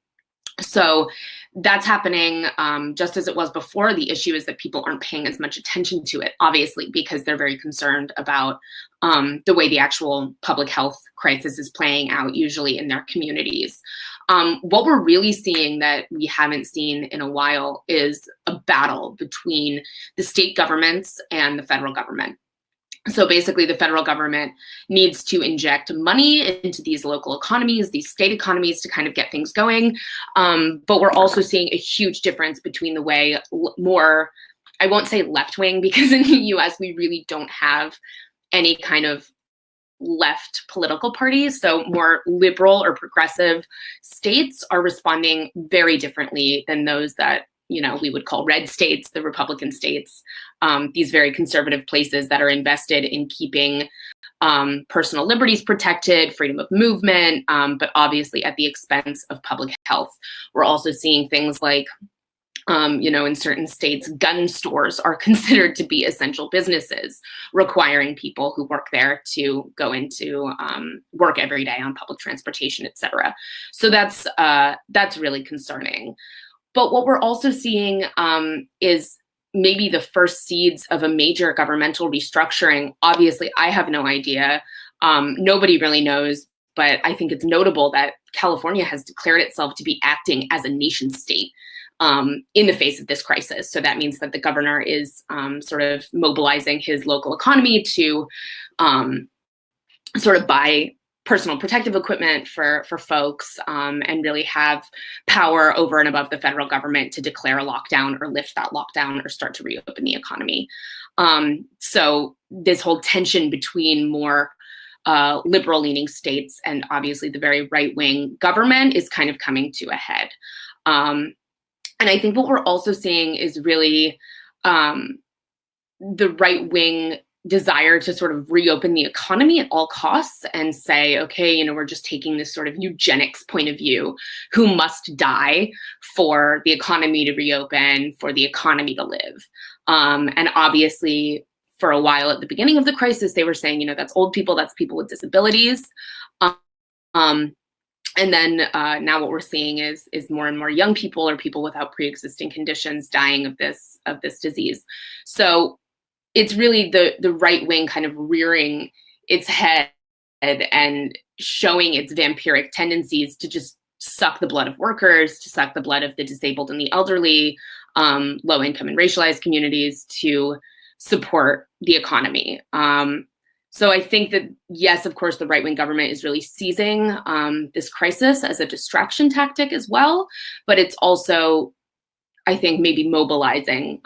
So that's happening just as it was before. The issue is that people aren't paying as much attention to it, obviously, because they're very concerned about the way the actual public health crisis is playing out, usually in their communities. What we're really seeing that we haven't seen in a while is a battle between the state governments and the federal government. So basically, the federal government needs to inject money into these local economies, these state economies, to kind of get things going. But we're also seeing a huge difference between the way more, I won't say left-wing, because in the US, we really don't have any kind of left political parties. So more liberal or progressive states are responding very differently than those that we would call red states, the Republican states, these very conservative places that are invested in keeping personal liberties protected, freedom of movement, but obviously at the expense of public health. We're also seeing things like, in certain states, gun stores are considered to be essential businesses, requiring people who work there to go into work every day on public transportation, et cetera. So that's really concerning. But what we're also seeing is maybe the first seeds of a major governmental restructuring. Obviously, I have no idea. Nobody really knows, but I think it's notable that California has declared itself to be acting as a nation state. in the face of this crisis. So that means that the governor is sort of mobilizing his local economy to sort of buy personal protective equipment for folks, and really have power over and above the federal government to declare a lockdown or lift that lockdown or start to reopen the economy. So this whole tension between more liberal-leaning states and obviously the very right-wing government is kind of coming to a head. And I think what we're also seeing is really the right-wing desire to sort of reopen the economy at all costs and say, okay, you know, we're just taking this sort of eugenics point of view, who must die for the economy to reopen, for the economy to live. And obviously, for a while at the beginning of the crisis, they were saying, you know, that's old people, that's people with disabilities. And then now what we're seeing is more and more young people or people without pre-existing conditions dying of this disease. So it's really the right wing kind of rearing its head and showing its vampiric tendencies to just suck the blood of workers, to suck the blood of the disabled and the elderly, low income and racialized communities, to support the economy. So I think that, yes, of course, the right-wing government is really seizing this crisis as a distraction tactic as well, but it's also, I think, maybe mobilizing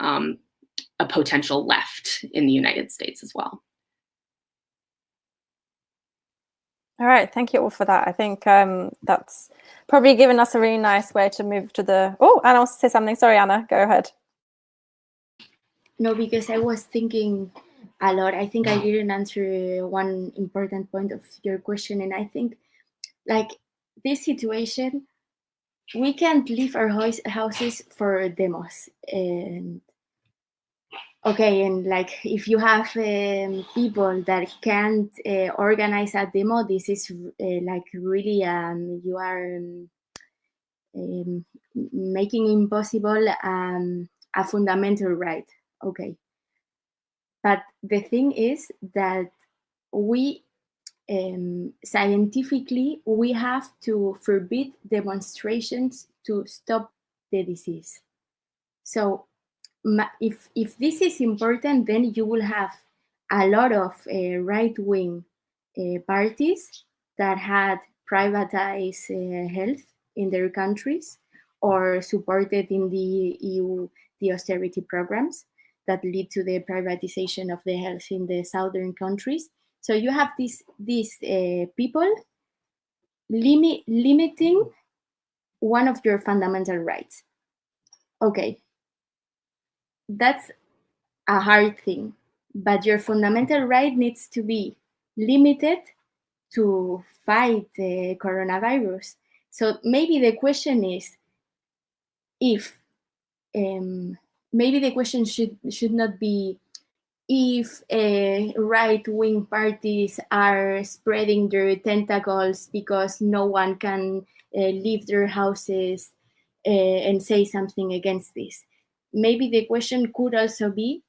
a potential left in the United States as well. All right, thank you all for that. I think that's probably given us a really nice way to move to the... Oh, Anna wants to say something. Sorry, Anna, go ahead. No, because I was thinking a lot. I think I didn't answer one important point of your question. And I think, like, this situation, we can't leave our houses for demos. And okay, and like, if you have people that can't organize a demo, this is like really, you are making impossible a fundamental right. Okay. But the thing is that we, scientifically, we have to forbid demonstrations to stop the disease. So if this is important, then you will have a lot of right-wing parties that had privatized health in their countries or supported in the EU the austerity programs that lead to the privatization of the health in the southern countries. So you have these people limiting one of your fundamental rights. Okay, that's a hard thing, but your fundamental right needs to be limited to fight the coronavirus. So maybe the question is, if maybe the question should not be if right-wing parties are spreading their tentacles because no one can leave their houses and say something against this. Maybe the question could also be,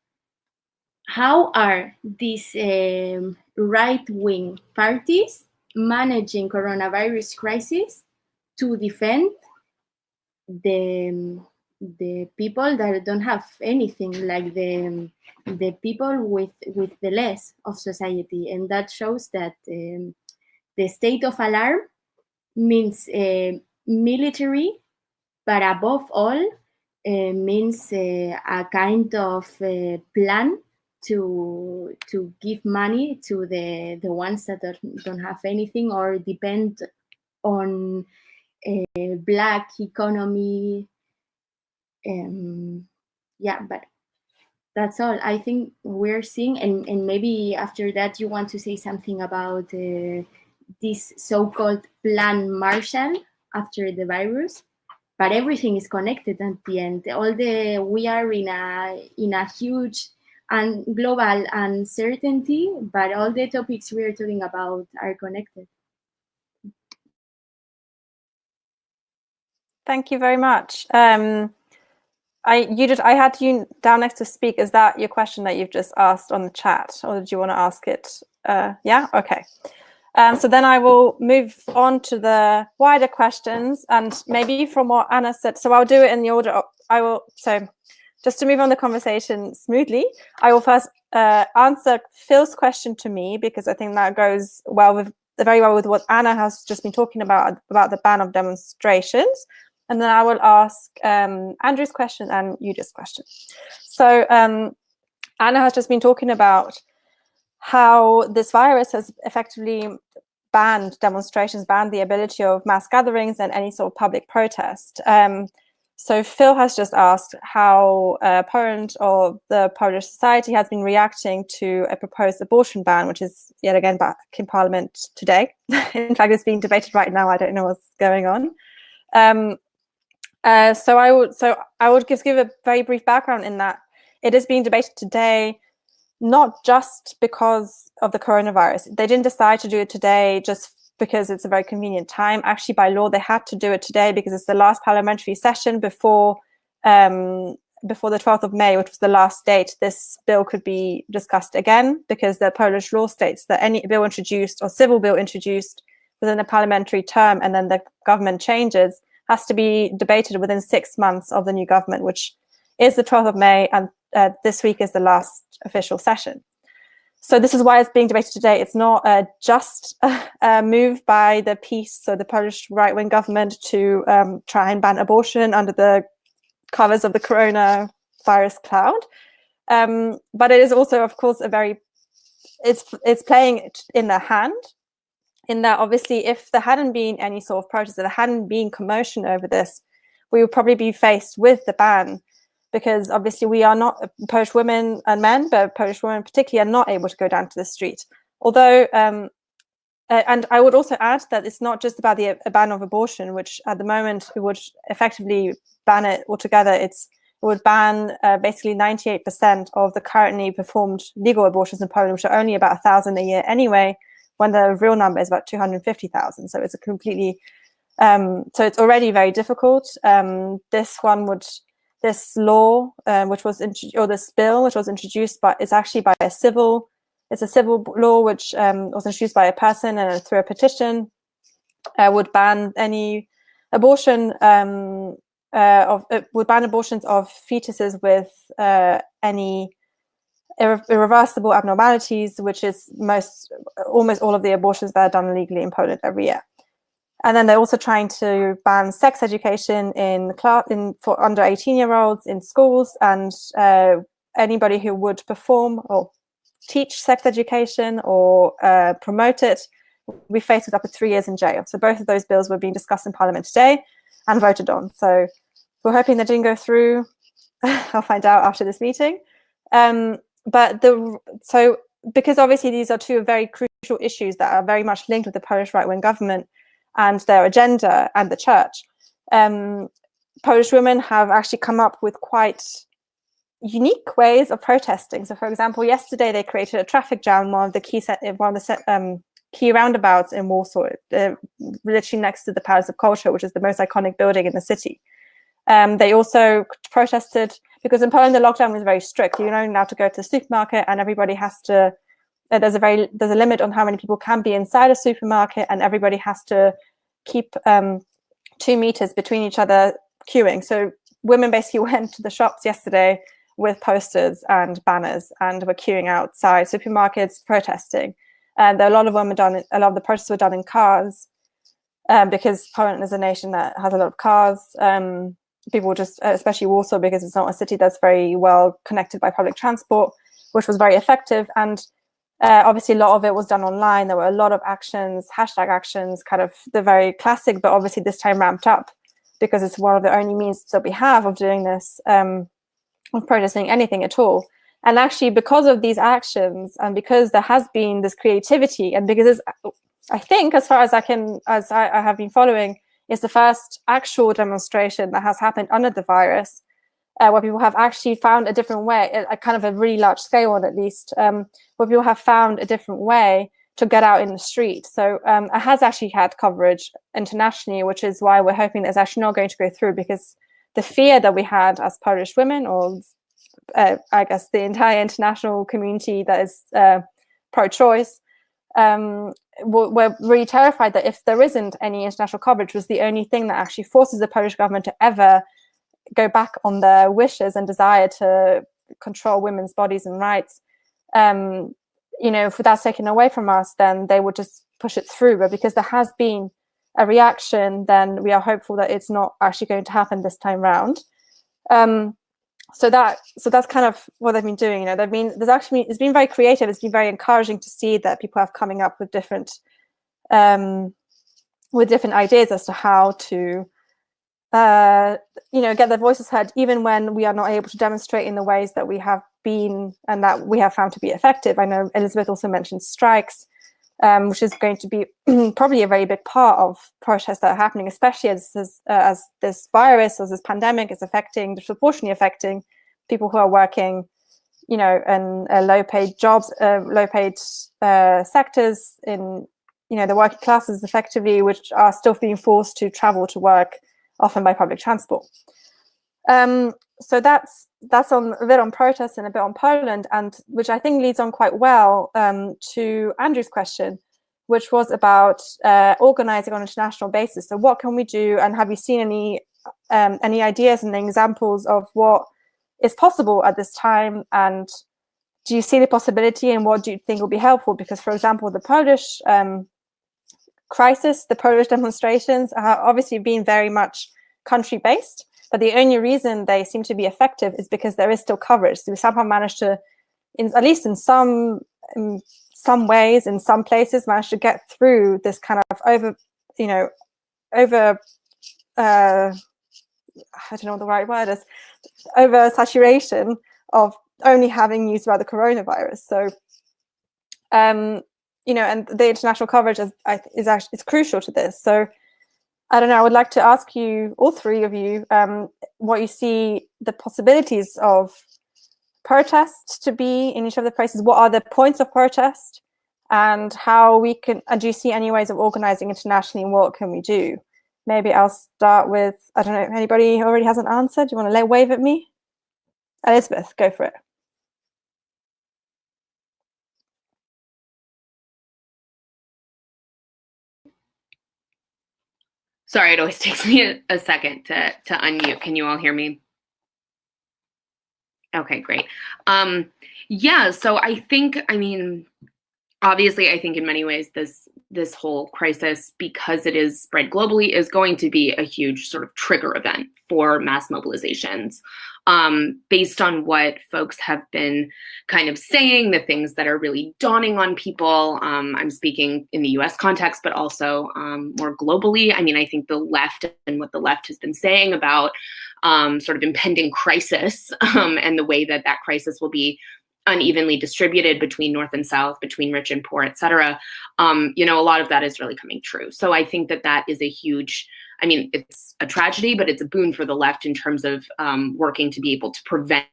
how are these right-wing parties managing coronavirus crisis to defend the people that don't have anything, like the people with the less of society? And that shows that the state of alarm means military, but above all means a kind of plan to give money to the ones that don't have anything or depend on black economy. Yeah, but that's all I think we're seeing. And maybe after that you want to say something about this so-called Plan Marshall after the virus. But everything is connected at the end. We are in a huge and global uncertainty, but all the topics we are talking about are connected. Thank you very much. I had you down next to speak. Is that your question that you've just asked on the chat, or did you want to ask it? Yeah. Okay. So then I will move on to the wider questions, and maybe from what Anna said, so I'll do it in the order so just to move on the conversation smoothly, I will first answer Phil's question to me, because I think that goes very well with what Anna has just been talking about the ban of demonstrations. And then I will ask Andrew's question and Yuda's question. So Anna has just been talking about how this virus has effectively banned demonstrations, banned the ability of mass gatherings and any sort of public protest. So Phil has just asked how Poland or the Polish society has been reacting to a proposed abortion ban, which is yet again back in Parliament today. In fact, it's being debated right now. I don't know what's going on. So I would just give a very brief background in that it is being debated today, not just because of the coronavirus. They didn't decide to do it today just because it's a very convenient time. Actually, by law, they had to do it today because it's the last parliamentary session before the 12th of May, which was the last date this bill could be discussed again, because the Polish law states that any bill introduced or civil bill introduced within a parliamentary term and then the government changes has to be debated within 6 months of the new government, which is the 12th of May, and this week is the last official session. So this is why it's being debated today. It's not just a move by the PiS, so the Polish right-wing government, to try and ban abortion under the covers of the coronavirus cloud. But it is also, of course, it's playing in their hand, in that obviously if there hadn't been any sort of protest, if there hadn't been commotion over this, we would probably be faced with the ban, because obviously we are not, Polish women and men, but Polish women particularly, are not able to go down to the street. Although, and I would also add that it's not just about the ban of abortion, which at the moment it would effectively ban it altogether. It would ban basically 98% of the currently performed legal abortions in Poland, which are only about 1,000 a year anyway, when the real number is about 250,000. So it's a completely, so it's already very difficult. This law, which was this bill, which was introduced, but it's actually by a civil law, which was introduced by a person and through a petition, would ban any abortion would ban abortions of fetuses with any irreversible abnormalities, which is almost all of the abortions that are done illegally in Poland every year. And then they're also trying to ban sex education for under 18-year-olds in schools, and anybody who would perform or teach sex education or promote it will be faced with up to 3 years in jail. So both of those bills were being discussed in Parliament today and voted on. So we're hoping they didn't go through. I'll find out after this meeting. Because obviously these are two very crucial issues that are very much linked with the Polish right-wing government and their agenda and the church, Polish women have actually come up with quite unique ways of protesting. So, for example, yesterday they created a traffic jam on one of the key roundabouts in Warsaw, literally next to the Palace of Culture, which is the most iconic building in the city. They also protested because in Poland the lockdown was very strict. You're only allowed to go to the supermarket, and everybody has to. There's a limit on how many people can be inside a supermarket, and everybody has to keep 2 meters between each other queuing. So women basically went to the shops yesterday with posters and banners and were queuing outside supermarkets protesting. And there are a lot of the protests were done in cars, because Poland is a nation that has a lot of cars. People just, especially Warsaw, because it's not a city that's very well connected by public transport, which was very effective. And obviously a lot of it was done online. There were a lot of actions, hashtag actions, kind of the very classic, but obviously this time ramped up because it's one of the only means that we have of doing this, of protesting anything at all. And actually, because of these actions and because there has been this creativity, and because I think, as far as I have been following, it's the first actual demonstration that has happened under the virus, where people have actually found a different way, a kind of a really large scale one at least, where people have found a different way to get out in the street. So it has actually had coverage internationally, which is why we're hoping that it's actually not going to go through, because the fear that we had as Polish women, or I guess the entire international community that is pro-choice, we're really terrified that if there isn't any international coverage, was the only thing that actually forces the Polish government to ever go back on their wishes and desire to control women's bodies and rights. If that's taken away from us, then they would just push it through. But because there has been a reaction, then we are hopeful that it's not actually going to happen this time round. So that's kind of what they've been doing. It's been very creative. It's been very encouraging to see that people have coming up with different ideas as to how to get their voices heard, even when we are not able to demonstrate in the ways that we have been and that we have found to be effective. I know Elizabeth also mentioned strikes, which is going to be probably a very big part of protests that are happening, especially as this virus or this pandemic is disproportionately affecting people who are working, in low-paid jobs, low-paid sectors in, the working classes effectively, which are still being forced to travel to work, often by public transport. So that's a bit on protests and a bit on Poland, and which I think leads on quite well to Andrew's question, which was about organizing on an international basis. So what can we do, and have you seen any ideas and examples of what is possible at this time? And do you see the possibility, and what do you think will be helpful? Because, for example, the Polish crisis, the Polish demonstrations have obviously been very much country-based, but the only reason they seem to be effective is because there is still coverage. So we somehow managed to, at least in some ways, in some places, managed to get through this kind of I don't know what the right word is, over saturation of only having news about the coronavirus. So, and the international coverage is crucial to this. So, I don't know, I would like to ask you, all three of you, what you see the possibilities of protest to be in each of the places. What are the points of protest, and how we can, and do you see any ways of organizing internationally, and what can we do? Maybe I'll start with, I don't know, if anybody already has an answer. Do you want to wave at me? Elizabeth, go for it. Sorry, it always takes me a second to unmute. Can you all hear me? Okay, great. Yeah, so I think, obviously, I think in many ways this whole crisis, because it is spread globally, is going to be a huge sort of trigger event for mass mobilizations. Based on what folks have been kind of saying, the things that are really dawning on people. I'm speaking in the US context, but also more globally. I think the left and what the left has been saying about sort of impending crisis and the way that crisis will be unevenly distributed between North and South, between rich and poor, et cetera. A lot of that is really coming true. So I think that is a huge, it's a tragedy, but it's a boon for the left in terms of working to be able to prevent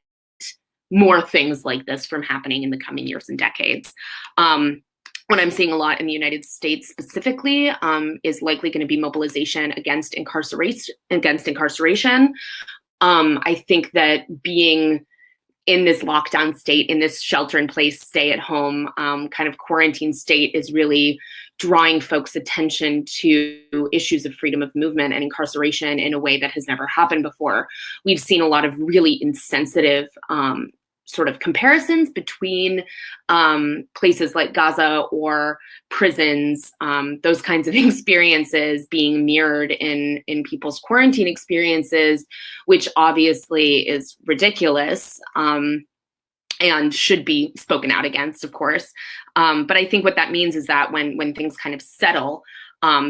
more things like this from happening in the coming years and decades. What I'm seeing a lot in the United States specifically is likely going to be mobilization against incarceration. I think that being in this lockdown state, in this shelter-in-place, stay-at-home kind of quarantine state, is really drawing folks' attention to issues of freedom of movement and incarceration in a way that has never happened before. We've seen a lot of really insensitive sort of comparisons between places like Gaza or prisons, those kinds of experiences being mirrored in people's quarantine experiences, which obviously is ridiculous and should be spoken out against, of course. But I think what that means is that when things kind of settle,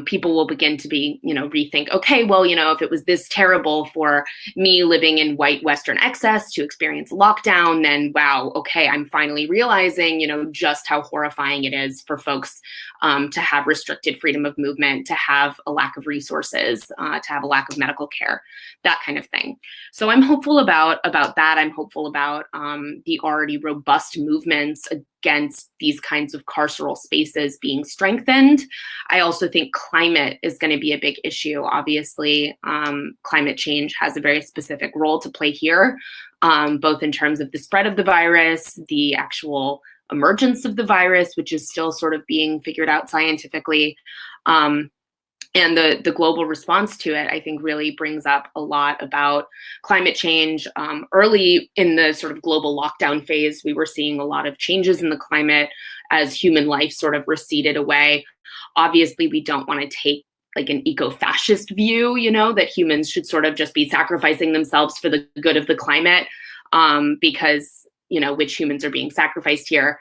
people will begin to be, rethink, okay, well, if it was this terrible for me living in white Western excess to experience lockdown, then wow, okay, I'm finally realizing, just how horrifying it is for folks to have restricted freedom of movement, to have a lack of resources, to have a lack of medical care, that kind of thing. So I'm hopeful about that. I'm hopeful about the already robust movements against these kinds of carceral spaces being strengthened. I also think climate is going to be a big issue. Obviously, climate change has a very specific role to play here, both in terms of the spread of the virus, the actual emergence of the virus, which is still sort of being figured out scientifically. And the global response to it, I think, really brings up a lot about climate change. Early in the sort of global lockdown phase, we were seeing a lot of changes in the climate as human life sort of receded away. Obviously, we don't want to take like an eco-fascist view, you know, that humans should sort of just be sacrificing themselves for the good of the climate, because, you know, which humans are being sacrificed here,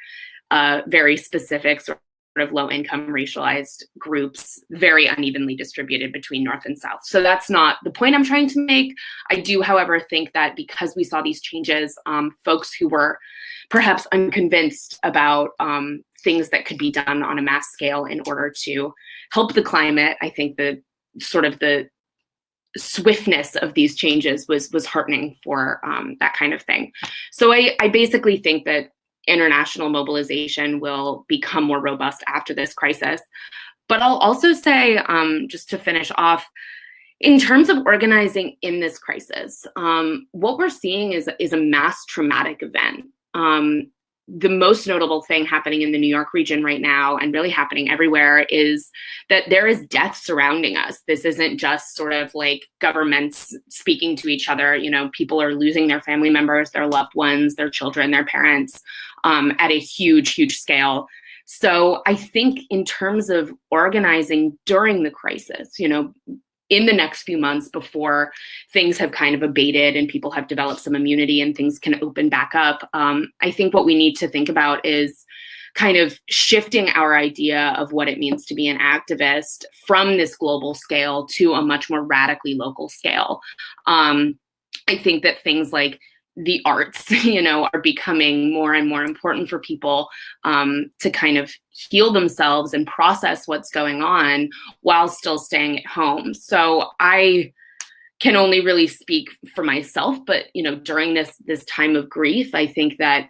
very specific sort of low-income racialized groups, very unevenly distributed between North and South. So that's not the point I'm trying to make. I do, however, think that because we saw these changes, folks who were perhaps unconvinced about things that could be done on a mass scale in order to help the climate, I think the sort of the swiftness of these changes was heartening for that kind of thing. So I basically think that international mobilization will become more robust after this crisis. But I'll also say, just to finish off, in terms of organizing in this crisis, what we're seeing is a mass traumatic event. The most notable thing happening in the New York region right now, and really happening everywhere, is that there is death surrounding us. This isn't just sort of like governments speaking to each other. You know, people are losing their family members, their loved ones, their children, their parents, at a huge, huge scale. So I think in terms of organizing during the crisis, you know, in the next few months before things have kind of abated and people have developed some immunity and things can open back up, I think what we need to think about is kind of shifting our idea of what it means to be an activist from this global scale to a much more radically local scale. I think that things like the arts, you know, are becoming more and more important for people to kind of heal themselves and process what's going on while still staying at home. So I can only really speak for myself, but, you know, during this time of grief, I think that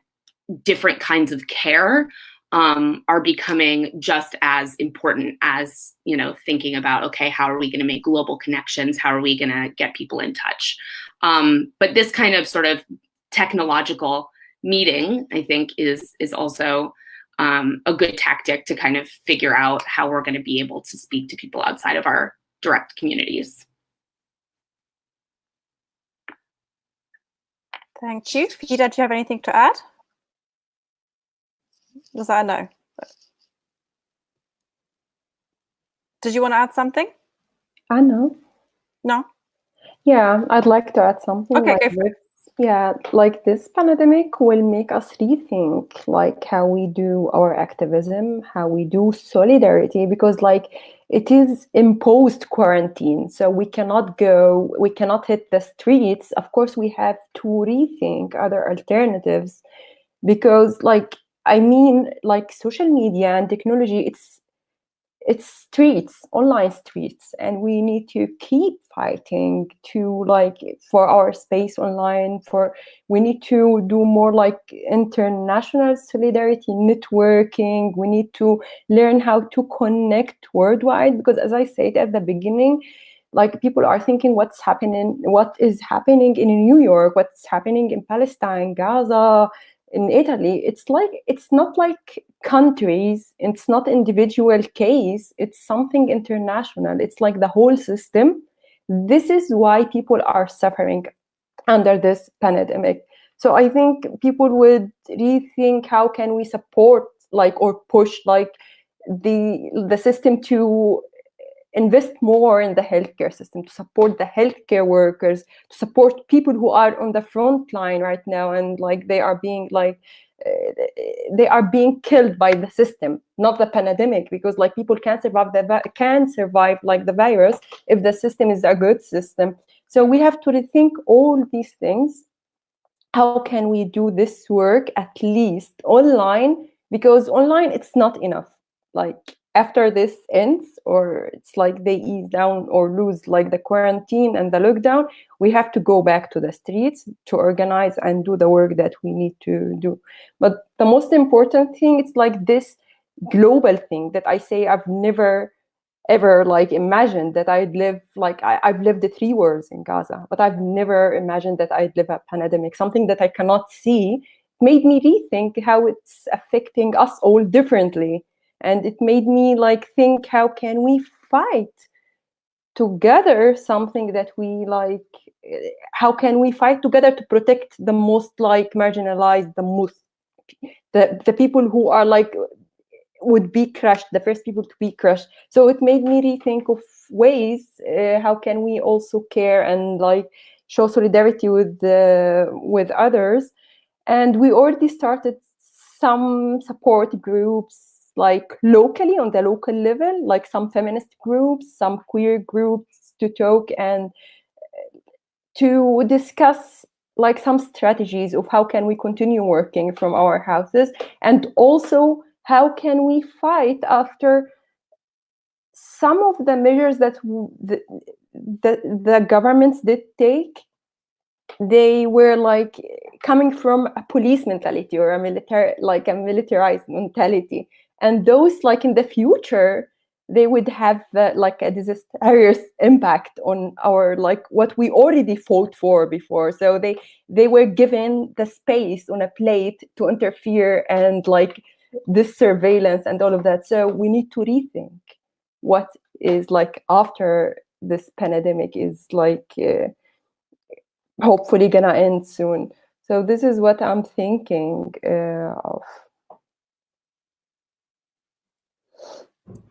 different kinds of care are becoming just as important as, you know, thinking about, okay, how are we going to make global connections? How are we going to get people in touch? But this kind of sort of technological meeting, I think, is also a good tactic to kind of figure out how we're going to be able to speak to people outside of our direct communities. Thank you. Fidaa, do you have anything to add? Does I know? Did you want to add something? I know. No? Yeah, I'd like to add something. Okay, like go for it. Yeah, like this pandemic will make us rethink like how we do our activism, how we do solidarity, because like it is imposed quarantine. So we cannot hit the streets. Of course, we have to rethink other alternatives because like, I mean, like social media and technology, it's streets, online streets, and we need to keep fighting to like for our space online. We need to do more like international solidarity networking. We need to learn how to connect worldwide, because as I said at the beginning, like people are thinking what is happening in New York, what's happening in Palestine, Gaza, in Italy. It's not like countries, it's not individual case, it's something international. It's like the whole system. This is why people are suffering under this pandemic. So I think people would rethink how can we support like or push like the system to invest more in the healthcare system, to support the healthcare workers, to support people who are on the front line right now, and like they are being killed by the system, not the pandemic, because like people can't survive like the virus if the system is a good system. So we have to rethink all these things. How can we do this work at least online? Because online it's not enough. Like after this ends, or it's like they ease down or lose like the quarantine and the lockdown, we have to go back to the streets to organize and do the work that we need to do. But the most important thing, it's like this global thing that I say I've never ever like imagined that I'd live like I've lived the 3 wars in Gaza, but I've never imagined that I'd live a pandemic, something that I cannot see made me rethink how it's affecting us all differently. And it made me like think, how can we fight together something that we like? How can we fight together to protect the most like marginalized, the people who are like would be crushed, the first people to be crushed? So it made me rethink of ways how can we also care and like show solidarity with others. And we already started some support groups, like locally on the local level, like some feminist groups, some queer groups, to talk and to discuss like some strategies of how can we continue working from our houses, and also how can we fight after some of the measures that the governments did take. They were like coming from a police mentality or a militarized mentality, and those like in the future they would have like a disastrous impact on our like what we already fought for before. So they were given the space on a plate to interfere and like this surveillance and all of that. So we need to rethink what is like after this pandemic is like hopefully gonna end soon. So this is what I'm thinking of.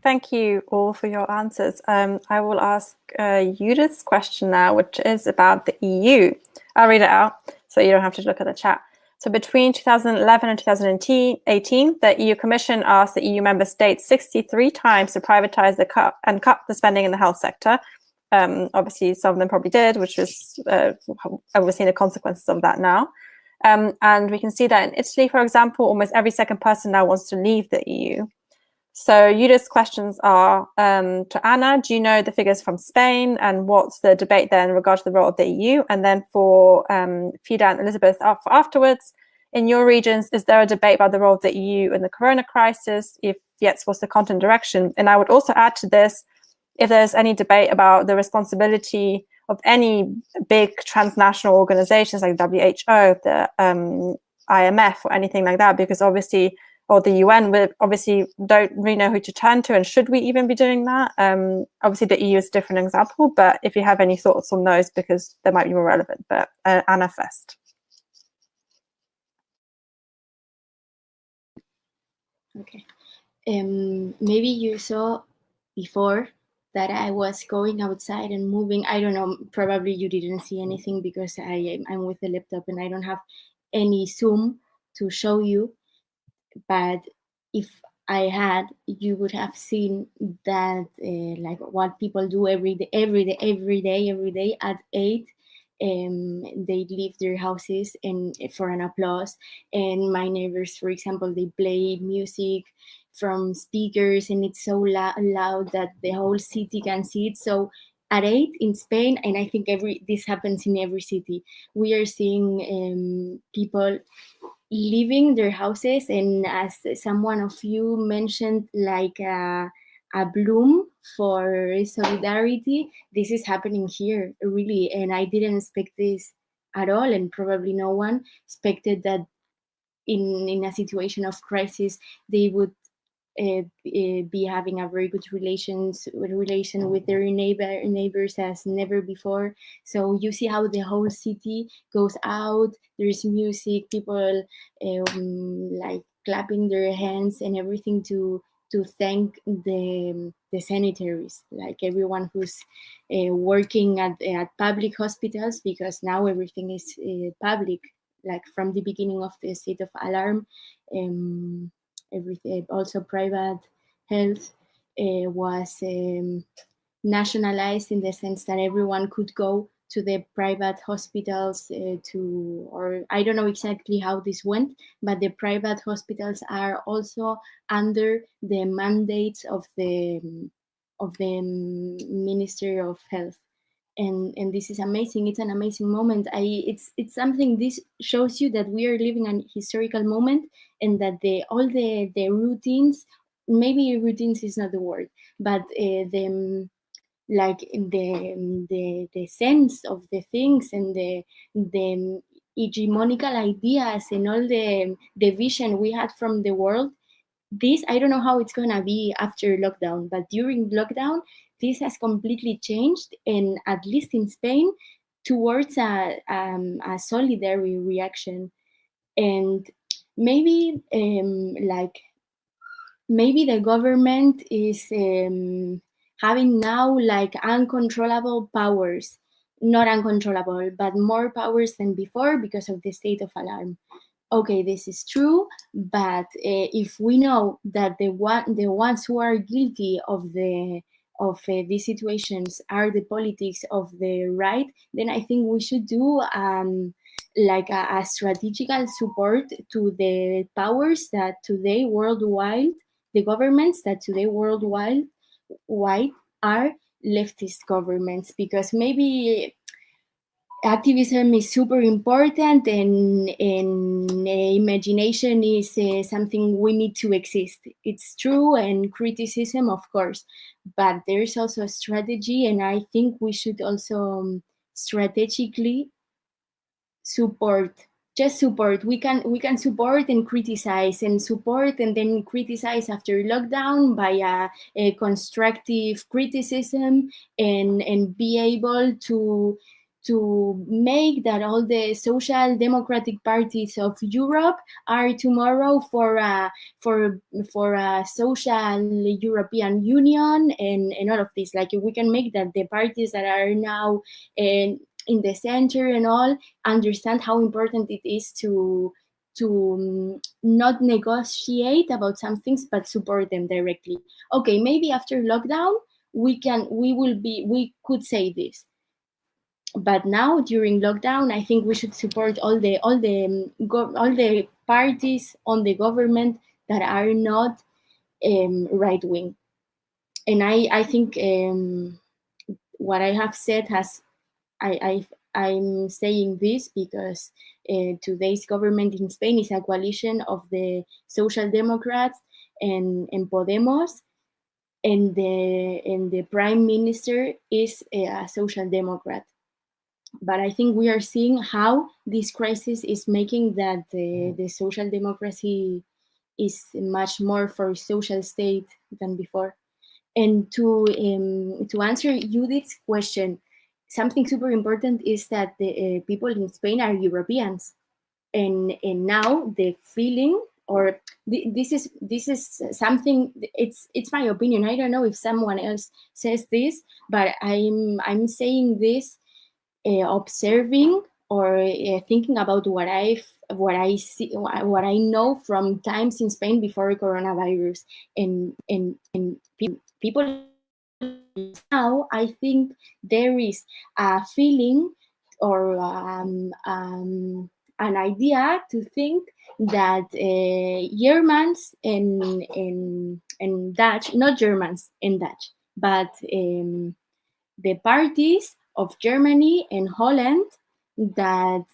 Thank you all for your answers. I will ask Judith's question now, which is about the EU. I'll read it out so you don't have to look at the chat. So between 2011 and 2018, the EU Commission asked the EU member states 63 times to privatize cut the spending in the health sector. Obviously, some of them probably did, which was, we're seeing the consequences of that now. And we can see that in Italy, for example, almost every second person now wants to leave the EU. So Judith's questions are to Anna, do you know the figures from Spain and what's the debate there in regard to the role of the EU? And then for Fidaa and Elizabeth afterwards, in your regions, is there a debate about the role of the EU in the corona crisis? If yes, what's the content direction? And I would also add to this, if there's any debate about the responsibility of any big transnational organizations like WHO, the IMF or anything like that, because obviously, or the UN, we obviously don't really know who to turn to, and should we even be doing that? Obviously the EU is a different example, but if you have any thoughts on those, because they might be more relevant. But Anna first. Okay. Maybe you saw before that I was going outside and moving. I don't know, probably you didn't see anything because I'm with the laptop and I don't have any Zoom to show you. But if I had, you would have seen that like what people do every day at 8. They leave their houses and for an applause. And my neighbors, for example, they play music from speakers and it's so loud that the whole city can see it. So at 8 in Spain, and I think this happens in every city, we are seeing people leaving their houses, and as someone of you mentioned, like a bloom for solidarity, this is happening here really, and I didn't expect this at all, and probably no one expected that in a situation of crisis they would be having a very good relation with their neighbors as never before. So you see how the whole city goes out, there's music, people like clapping their hands and everything to thank the sanitaries, like everyone who's working at public hospitals, because now everything is public, like from the beginning of the state of alarm. Everything, also private health was nationalized in the sense that everyone could go to the private hospitals or I don't know exactly how this went, but the private hospitals are also under the mandates of the Ministry of Health. And this is amazing. It's an amazing moment. It's something. This shows you that we are living a historical moment, and that all the routines, maybe routines is not the word, but the sense of the things and the hegemonical ideas and all the vision we had from the world, this, I don't know how it's going to be after lockdown, but during lockdown, this has completely changed, and at least in Spain, towards a solidary reaction. And maybe maybe the government is having now like uncontrollable powers, not uncontrollable, but more powers than before because of the state of alarm. Okay, this is true, but if we know that the ones who are guilty of these situations are the politics of the right, then I think we should do like a strategical support to the powers that today worldwide, the governments that today worldwide are leftist governments, because maybe activism is super important, and imagination is something we need to exist. It's true, and criticism, of course, but there's also a strategy, and I think we should also strategically support. Just support. We can support and criticize, and support and then criticize after lockdown by a constructive criticism, and be able to make that all the social democratic parties of Europe are tomorrow for a social European Union, and all of this. Like, we can make that the parties that are now in the center and all understand how important it is to not negotiate about some things, but support them directly. Okay, maybe after lockdown we could say this, but now during lockdown, I think we should support all the parties on the government that are not right wing. And I think what I have said has I'm saying this because today's government in Spain is a coalition of the Social Democrats and Podemos, and the Prime Minister is a Social Democrat. But I think we are seeing how this crisis is making that the social democracy is much more for social state than before. And to answer Judith's question, something super important is that the people in Spain are Europeans, and now the feeling, or this is something, it's my opinion. I don't know if someone else says this, but I'm saying this observing or thinking about what I see, what I know from times in Spain before coronavirus, and people now. I think there is a feeling or an idea to think that Germans and Dutch, not Germans and Dutch, but the parties of Germany and Holland that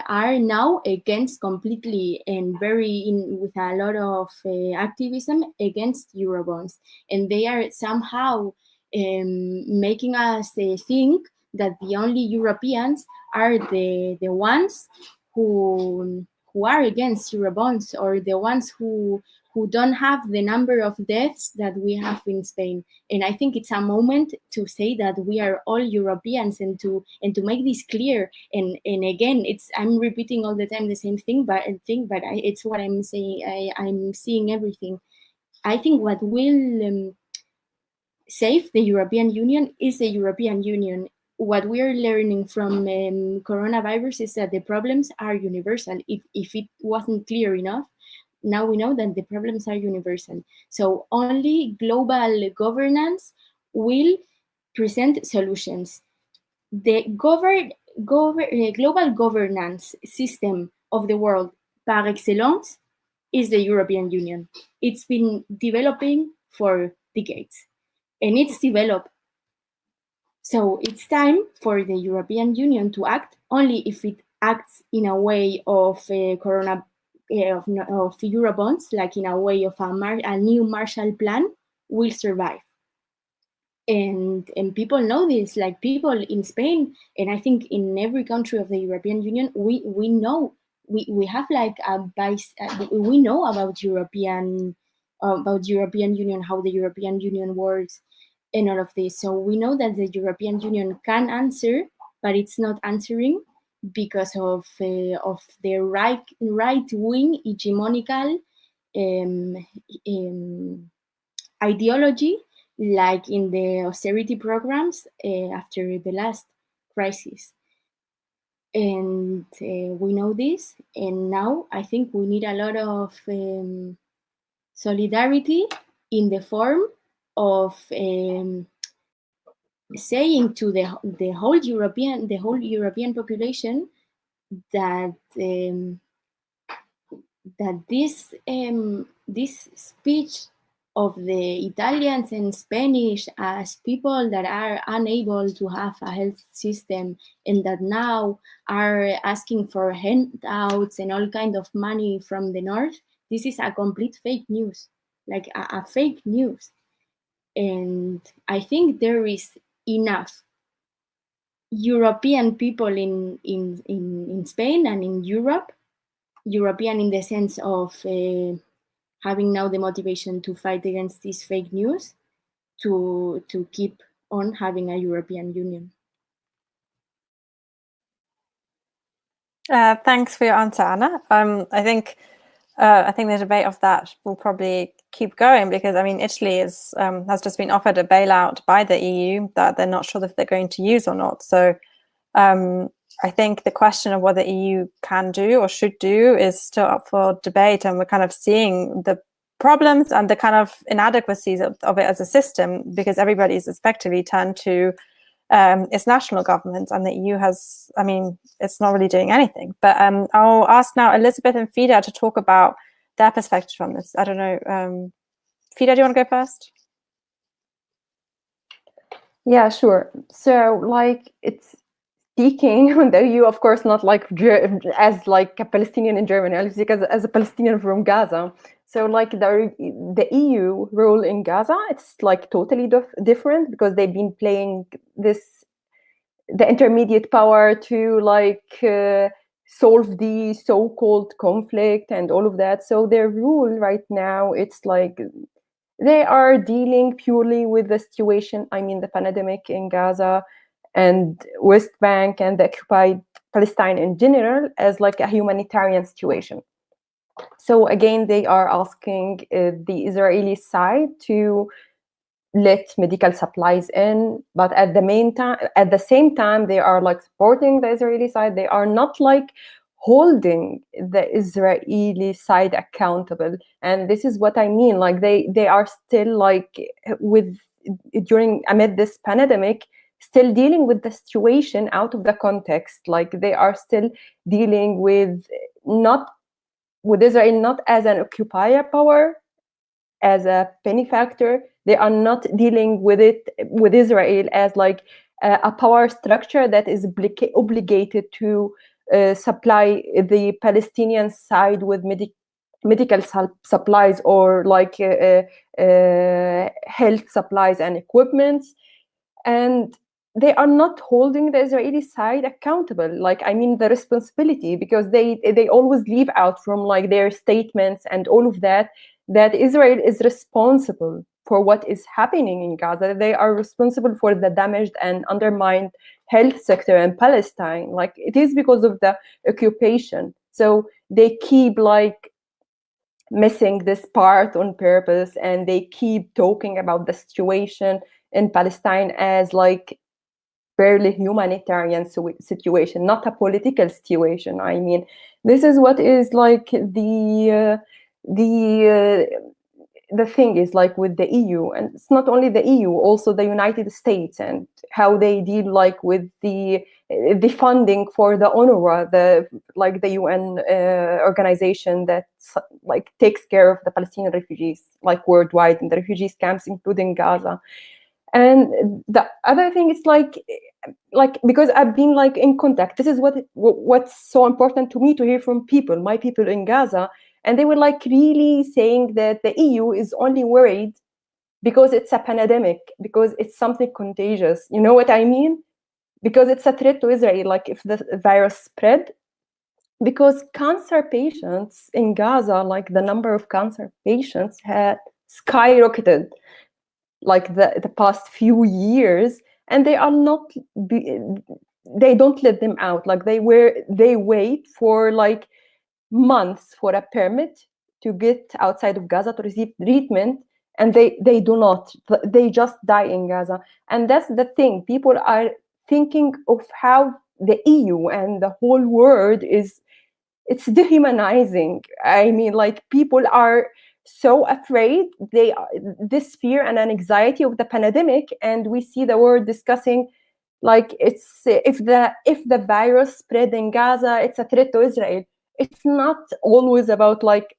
are now against completely and with a lot of activism against Eurobonds. And they are somehow making us think that the only Europeans are the ones who are against Eurobonds, or the ones who don't have the number of deaths that we have in Spain. And I think it's a moment to say that we are all Europeans, and to make this clear. And again, I'm repeating all the time the same thing, but it's what I'm saying. I'm seeing everything. I think what will save the European Union is the European Union. What we are learning from coronavirus is that the problems are universal. If it wasn't clear enough, now we know that the problems are universal. So only global governance will present solutions. The global governance system of the world par excellence is the European Union. It's been developing for decades, and it's developed. So it's time for the European Union to act. Only if it acts in a way of of Eurobonds, like in a way of a new Marshall Plan, will survive. And people know this, like people in Spain, and I think in every country of the European Union, we know, we have like we know about European Union, how the European Union works, and all of this. So we know that the European Union can answer, but it's not answering because of the right wing hegemonical ideology, like in the austerity programs after the last crisis. And we know this, and now I think we need a lot of solidarity in the form of saying to the whole European population that that this speech of the Italians and Spanish as people that are unable to have a health system and that now are asking for handouts and all kind of money from the north, this is a complete fake news, like a fake news. And I think there is enough European people in Spain and in Europe, European in the sense of having now the motivation to fight against this fake news, to keep on having a European Union. Thanks for your answer, Anna. I think the debate of that will probably keep going because, I mean, Italy has just been offered a bailout by the EU that they're not sure if they're going to use or not. So I think the question of what the EU can do or should do is still up for debate, and we're kind of seeing the problems and the kind of inadequacies of it as a system because everybody's effectively turned to its national governments, and the EU has, I mean, it's not really doing anything. But I'll ask now Elizabeth and Fidaa to talk about their perspective on this. I don't know, Fidaa, do you want to go first? Yeah, sure. So, like, it's speaking, the EU, of course, not like as like a Palestinian in Germany, I speak as a Palestinian from Gaza. So, like, the EU role in Gaza, it's like totally different because they've been playing the intermediate power to like solve the so-called conflict and all of that. So their rule right now, it's like they are dealing purely with the situation, I mean, the pandemic in Gaza and West Bank and the occupied Palestine in general as like a humanitarian situation. So again, they are asking the Israeli side to let medical supplies in, but at the same time, they are like supporting the Israeli side. They are not like holding the Israeli side accountable. And this is what I mean. Like they are still like amid this pandemic, still dealing with the situation out of the context. Like they are still dealing with Israel not as an occupier power, as a benefactor. They are not dealing with Israel as like a power structure that is obligated to supply the Palestinian side with medical supplies or like health supplies and equipments. And they are not holding the Israeli side accountable. Like, I mean, the responsibility, because they always leave out from like their statements and all of that Israel is responsible for what is happening in Gaza. They are responsible for the damaged and undermined health sector in Palestine. Like, it is because of the occupation. So they keep like missing this part on purpose, and they keep talking about the situation in Palestine as like barely humanitarian situation, not a political situation. I mean, this is what is like the thing is like with the EU, and it's not only the EU, also the United States, and how they deal like with the funding for the UNRWA, the UN organization that like takes care of the Palestinian refugees like worldwide in the refugees camps, including Gaza. And the other thing is like because I've been like in contact, this is what's so important to me to hear from my people in Gaza. And they were like really saying that the EU is only worried because it's a pandemic, because it's something contagious. You know what I mean? Because it's a threat to Israel, like if the virus spread. Because cancer patients in Gaza, like the number of cancer patients had skyrocketed like the past few years, and they are not, they don't let them out. Like they wait for like months for a permit to get outside of Gaza to receive treatment, and they do not. They just die in Gaza. And that's the thing. People are thinking of how the EU and the whole world it's dehumanizing. I mean, like people are so afraid. This fear and anxiety of the pandemic, and we see the world discussing like it's if the virus spread in Gaza, it's a threat to Israel. It's not always about like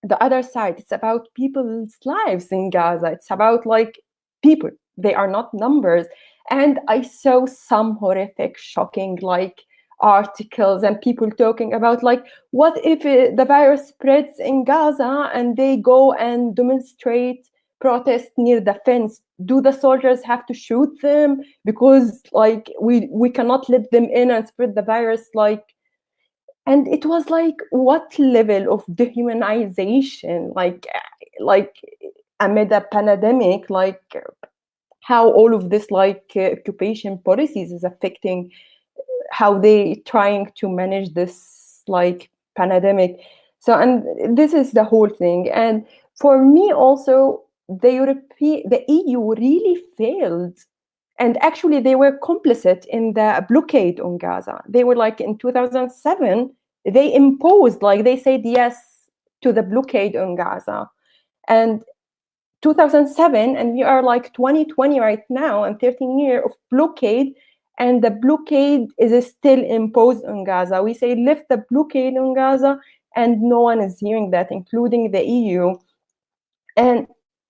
the other side. It's about people's lives in Gaza. It's about like people. They are not numbers. And I saw some horrific, shocking like articles and people talking about like, what if the virus spreads in Gaza and they go and demonstrate, protest near the fence? Do the soldiers have to shoot them because like we cannot let them in and spread the virus? Like, and it was like, what level of dehumanization, like amid a pandemic, like how all of this like occupation policies is affecting how they trying to manage this like pandemic. So, and this is the whole thing. And for me also, the EU really failed. And actually they were complicit in the blockade on Gaza. They were like in 2007, they imposed, like they said yes to the blockade on Gaza. And 2007, and we are like 2020 right now, and 13 years of blockade, and the blockade is still imposed on Gaza. We say lift the blockade on Gaza, and no one is hearing that, including the EU. And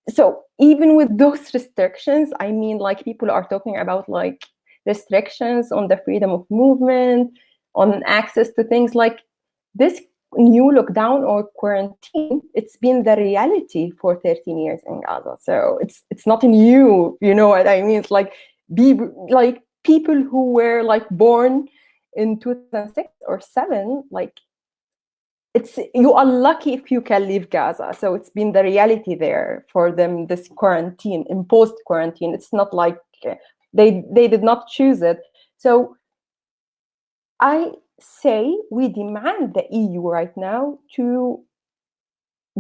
so even with those restrictions, I mean, like people are talking about like restrictions on the freedom of movement, on access to things. Like this new lockdown or quarantine, it's been the reality for 13 years in Gaza. So it's not new, you know what I mean? It's like people who were like born in 2006 or 7, like you are lucky if you can leave Gaza. So it's been the reality there for them, this quarantine, imposed quarantine. It's not like they did not choose it. So I say we demand the EU right now to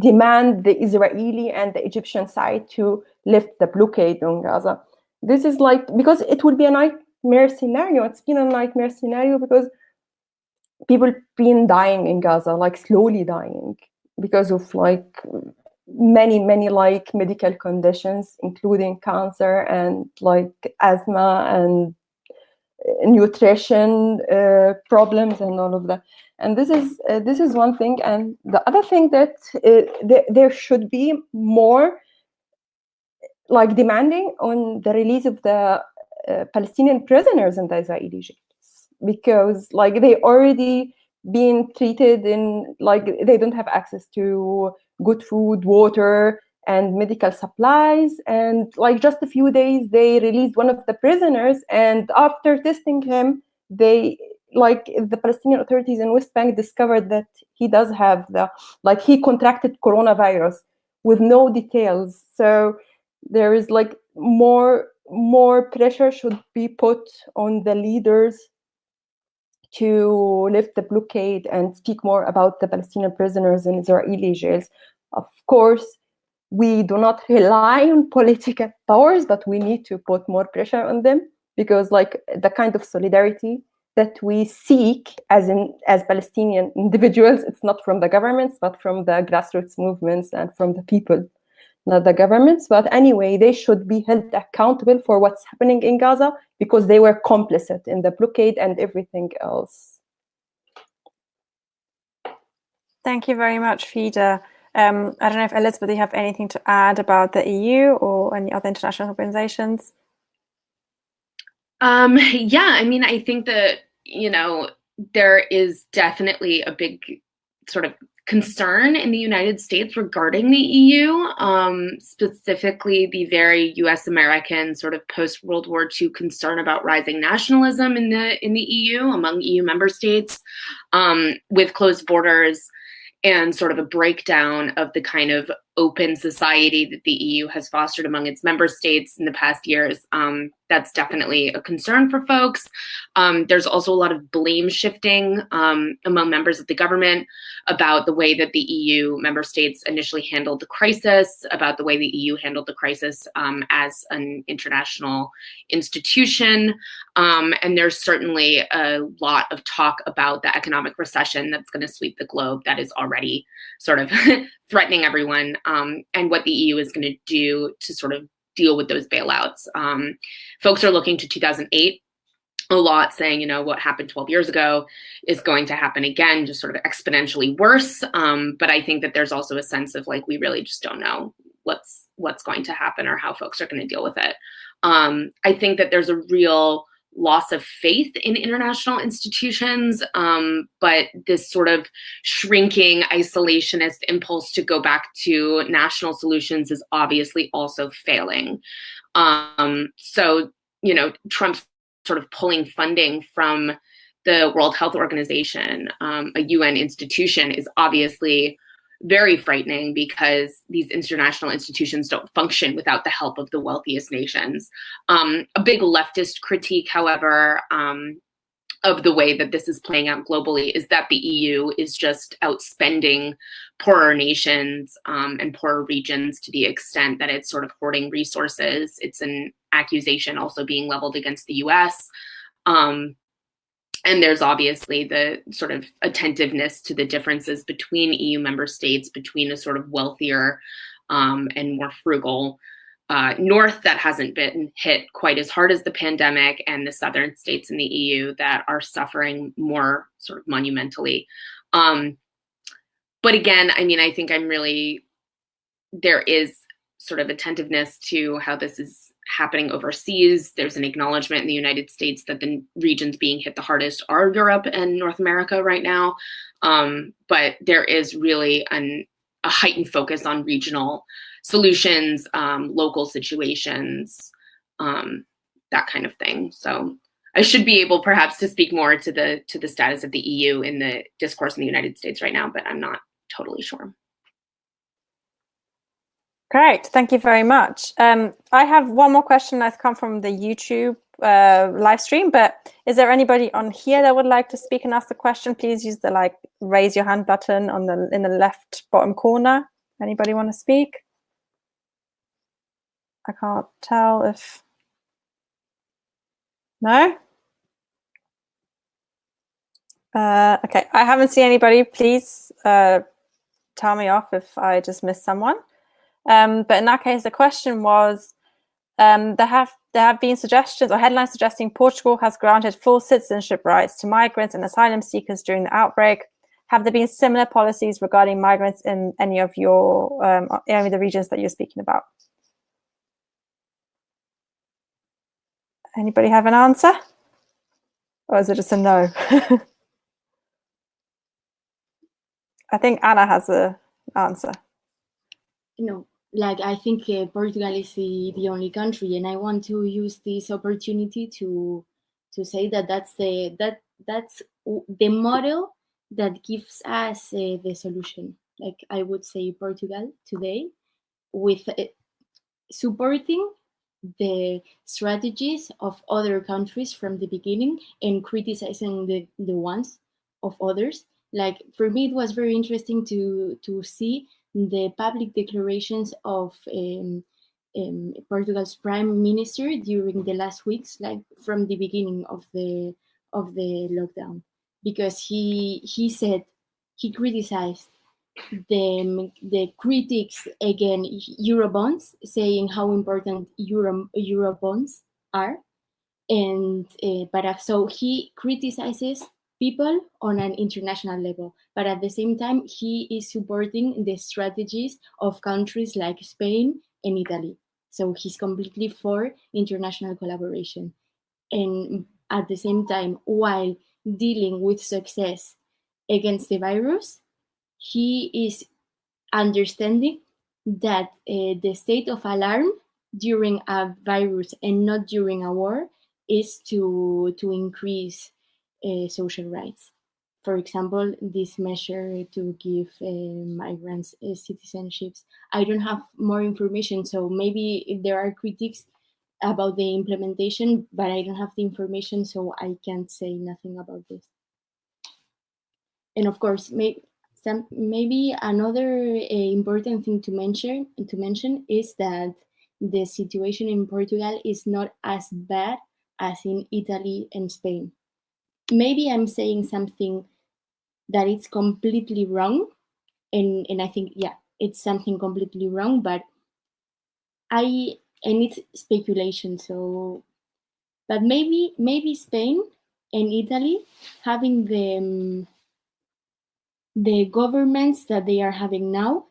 demand the Israeli and the Egyptian side to lift the blockade on Gaza. This is like, because it will be a nightmare scenario. It's been a nightmare scenario because people been dying in Gaza, like slowly dying because of like many like medical conditions, including cancer and like asthma and nutrition problems and all of that. And this is one thing. And the other thing that there should be more like demanding on the release of the Palestinian prisoners in the Israeli jails, because like they already been treated in like they don't have access to good food, water, and medical supplies. And like just a few days they released one of the prisoners, and after testing him, they like the Palestinian authorities in West Bank discovered that he does have he contracted coronavirus with no details. So there is like more pressure should be put on the leaders to lift the blockade and speak more about the Palestinian prisoners in Israeli jails. Of course, we do not rely on political powers, but we need to put more pressure on them, because like the kind of solidarity that we seek as Palestinian individuals, it's not from the governments, but from the grassroots movements and from the people, not the governments. But anyway, they should be held accountable for what's happening in Gaza, because they were complicit in the blockade and everything else. Thank you very much, Fidaa. I don't know if Elizabeth, you have anything to add about the EU or any other international organizations? Yeah, I mean, I think that, there is definitely a big sort of concern in the United States regarding the EU, specifically the very U.S. American sort of post-World War II concern about rising nationalism in the EU among EU member states, with closed borders and sort of a breakdown of the kind of open society that the EU has fostered among its member states in the past years. That's definitely a concern for folks. There's also a lot of blame shifting among members of the government about the way that the EU member states initially handled the crisis, about the way the EU handled the crisis as an international institution. And there's certainly a lot of talk about the economic recession that's going to sweep the globe that is already sort of threatening everyone, and what the EU is going to do to sort of deal with those bailouts. Folks are looking to 2008 a lot, saying, you know, what happened 12 years ago is going to happen again, just sort of exponentially worse. But I think that there's also a sense of like, we really just don't know what's going to happen or how folks are going to deal with it. I think that there's a real loss of faith in international institutions, but this sort of shrinking isolationist impulse to go back to national solutions is obviously also failing. So, you know, Trump's sort of pulling funding from the World Health Organization, a UN institution, is obviously very frightening because these international institutions don't function without the help of the wealthiest nations. A big leftist critique, however, of the way that this is playing out globally is that the EU is just outspending poorer nations and poorer regions to the extent that it's sort of hoarding resources. It's an accusation also being leveled against the US. And there's obviously the sort of attentiveness to the differences between EU member states, between a sort of wealthier and more frugal North that hasn't been hit quite as hard as the pandemic, and the southern states in the EU that are suffering more sort of monumentally. But again, I mean, I think there is sort of attentiveness to how this is happening overseas. There's an acknowledgement in the United States that the regions being hit the hardest are Europe and North America right now. But there is really a heightened focus on regional solutions, local situations, that kind of thing. So I should be able perhaps to speak more to the status of the EU in the discourse in the United States right now, but I'm not totally sure. Great, thank you very much. I have one more question that's come from the YouTube live stream, but is there anybody on here that would like to speak and ask the question? Please use the raise your hand button in the left bottom corner. Anybody want to speak? I can't tell if... No? Okay, I haven't seen anybody. Please tell me off if I just missed someone. But in that case, the question was, there have been suggestions or headlines suggesting Portugal has granted full citizenship rights to migrants and asylum seekers during the outbreak. Have there been similar policies regarding migrants in any of the regions that you're speaking about? Anybody have an answer? Or is it just a no? I think Anna has an answer. No, I think Portugal is the only country, and I want to use this opportunity to say that that's the model that gives us the solution. I would say Portugal today, with supporting the strategies of other countries from the beginning and criticizing the ones of others. For me, it was very interesting to see the public declarations of Portugal's prime minister during the last weeks, from the beginning of the lockdown, because he said, he criticized the critics again Eurobonds, saying how important Eurobonds are, and so he criticizes people on an international level, but at the same time he is supporting the strategies of countries like Spain and Italy. So he's completely for international collaboration, and at the same time, while dealing with success against the virus, he is understanding that the state of alarm during a virus and not during a war is to increase social rights. For example, this measure to give migrants citizenships. I don't have more information, so maybe there are critiques about the implementation, but I don't have the information, so I can't say nothing about this. And of course, maybe another important thing to mention is that the situation in Portugal is not as bad as in Italy and Spain. Maybe I'm saying something that it's completely wrong, and I think, yeah, it's something completely wrong, but it's speculation, so, but maybe Spain and Italy having the governments that they are having now,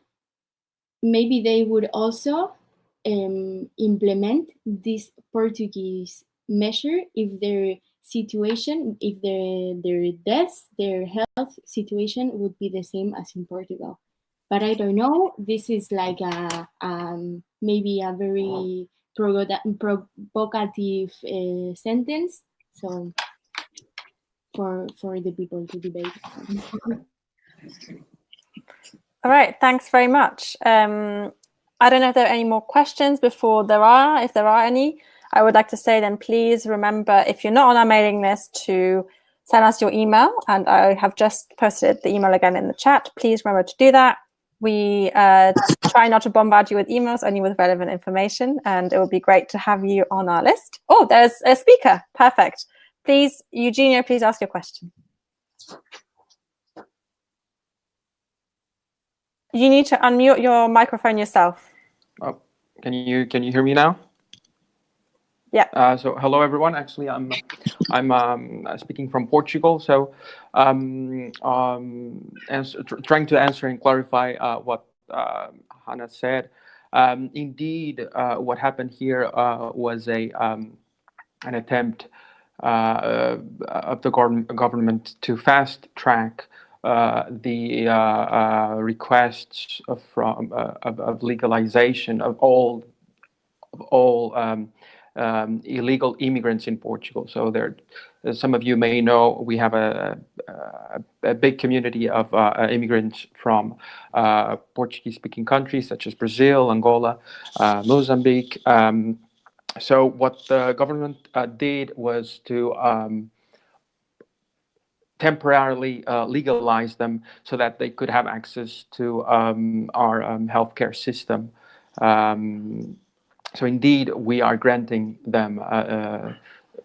maybe they would also implement this Portuguese measure if their situation, if their deaths, their health situation would be the same as in Portugal. But I don't know. This is like maybe a very provocative sentence. So for the people to debate. All right, thanks very much. I don't know if there are any more questions before there are. If there are any, I would like to say then please remember, if you're not on our mailing list, to send us your email. And I have just posted the email again in the chat. Please remember to do that. We try not to bombard you with emails, only with relevant information. And it would be great to have you on our list. Oh, there's a speaker. Perfect. Please, Eugenio, please ask your question. You need to unmute your microphone yourself. Oh, can you hear me now? Yeah. So hello everyone. Actually, I'm speaking from Portugal. So trying to answer and clarify what Hannah said. Indeed, what happened here was an attempt of the government to fast track the requests of legalization of all illegal immigrants in Portugal. So there, as some of you may know, we have a big community of immigrants from Portuguese-speaking countries such as Brazil, Angola, Mozambique. So what the government did was to temporarily legalize them so that they could have access to our healthcare system. So indeed, we are granting them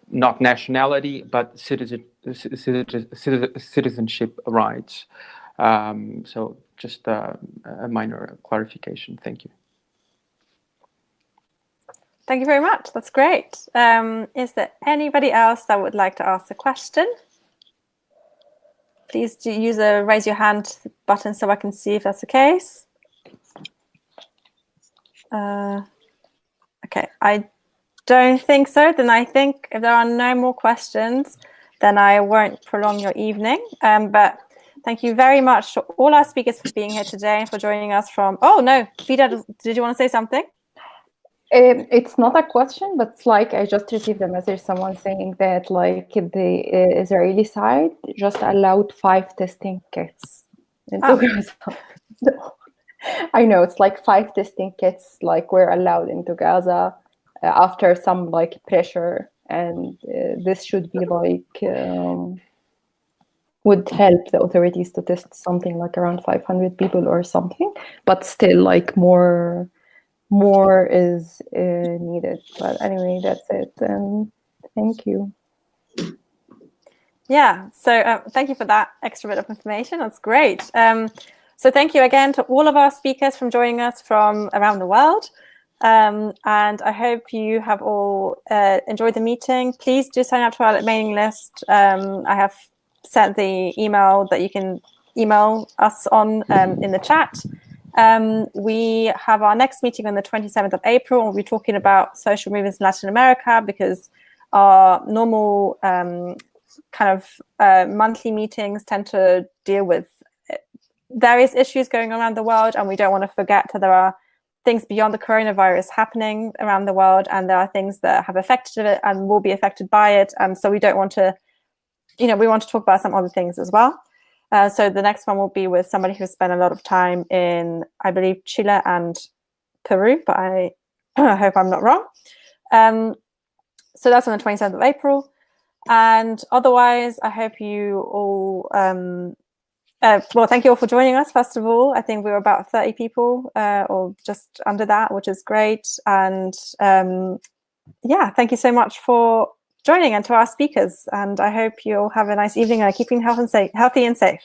not nationality, but citizenship rights. So just a minor clarification. Thank you. Thank you very much. That's great. Is there anybody else that would like to ask a question? Please do use the raise your hand button so I can see if that's the case. Okay, I don't think so. Then I think if there are no more questions, then I won't prolong your evening. But thank you very much to all our speakers for being here today and for joining us from, oh no, Fidaa, did you want to say something? It's not a question, but it's like I just received a message, someone saying that like the Israeli side just allowed 5 testing kits into Gaza. No. I know, it's like 5 testing kits like were allowed into Gaza after some like pressure, and this should be like would help the authorities to test something like around 500 people or something, but still like more is needed. But anyway, that's it, and thank you. Yeah, so thank you for that extra bit of information. That's great. So thank you again to all of our speakers from joining us from around the world. And I hope you have all enjoyed the meeting. Please do sign up to our mailing list. I have sent the email that you can email us on in the chat. We have our next meeting on the 27th of April. We'll be talking about social movements in Latin America, because our normal kind of monthly meetings tend to deal with various issues going on around the world, and we don't want to forget that there are things beyond the coronavirus happening around the world, and there are things that have affected it and will be affected by it. So we don't want to, we want to talk about some other things as well. So the next one will be with somebody who spent a lot of time in, I believe, Chile and Peru, but I hope I'm not wrong. So that's on the 27th of April. And otherwise, I hope you all, well, thank you all for joining us, first of all. I think we were about 30 people or just under that, which is great. And yeah, thank you so much for joining, and to our speakers. And I hope you'll have a nice evening and are keeping healthy and safe.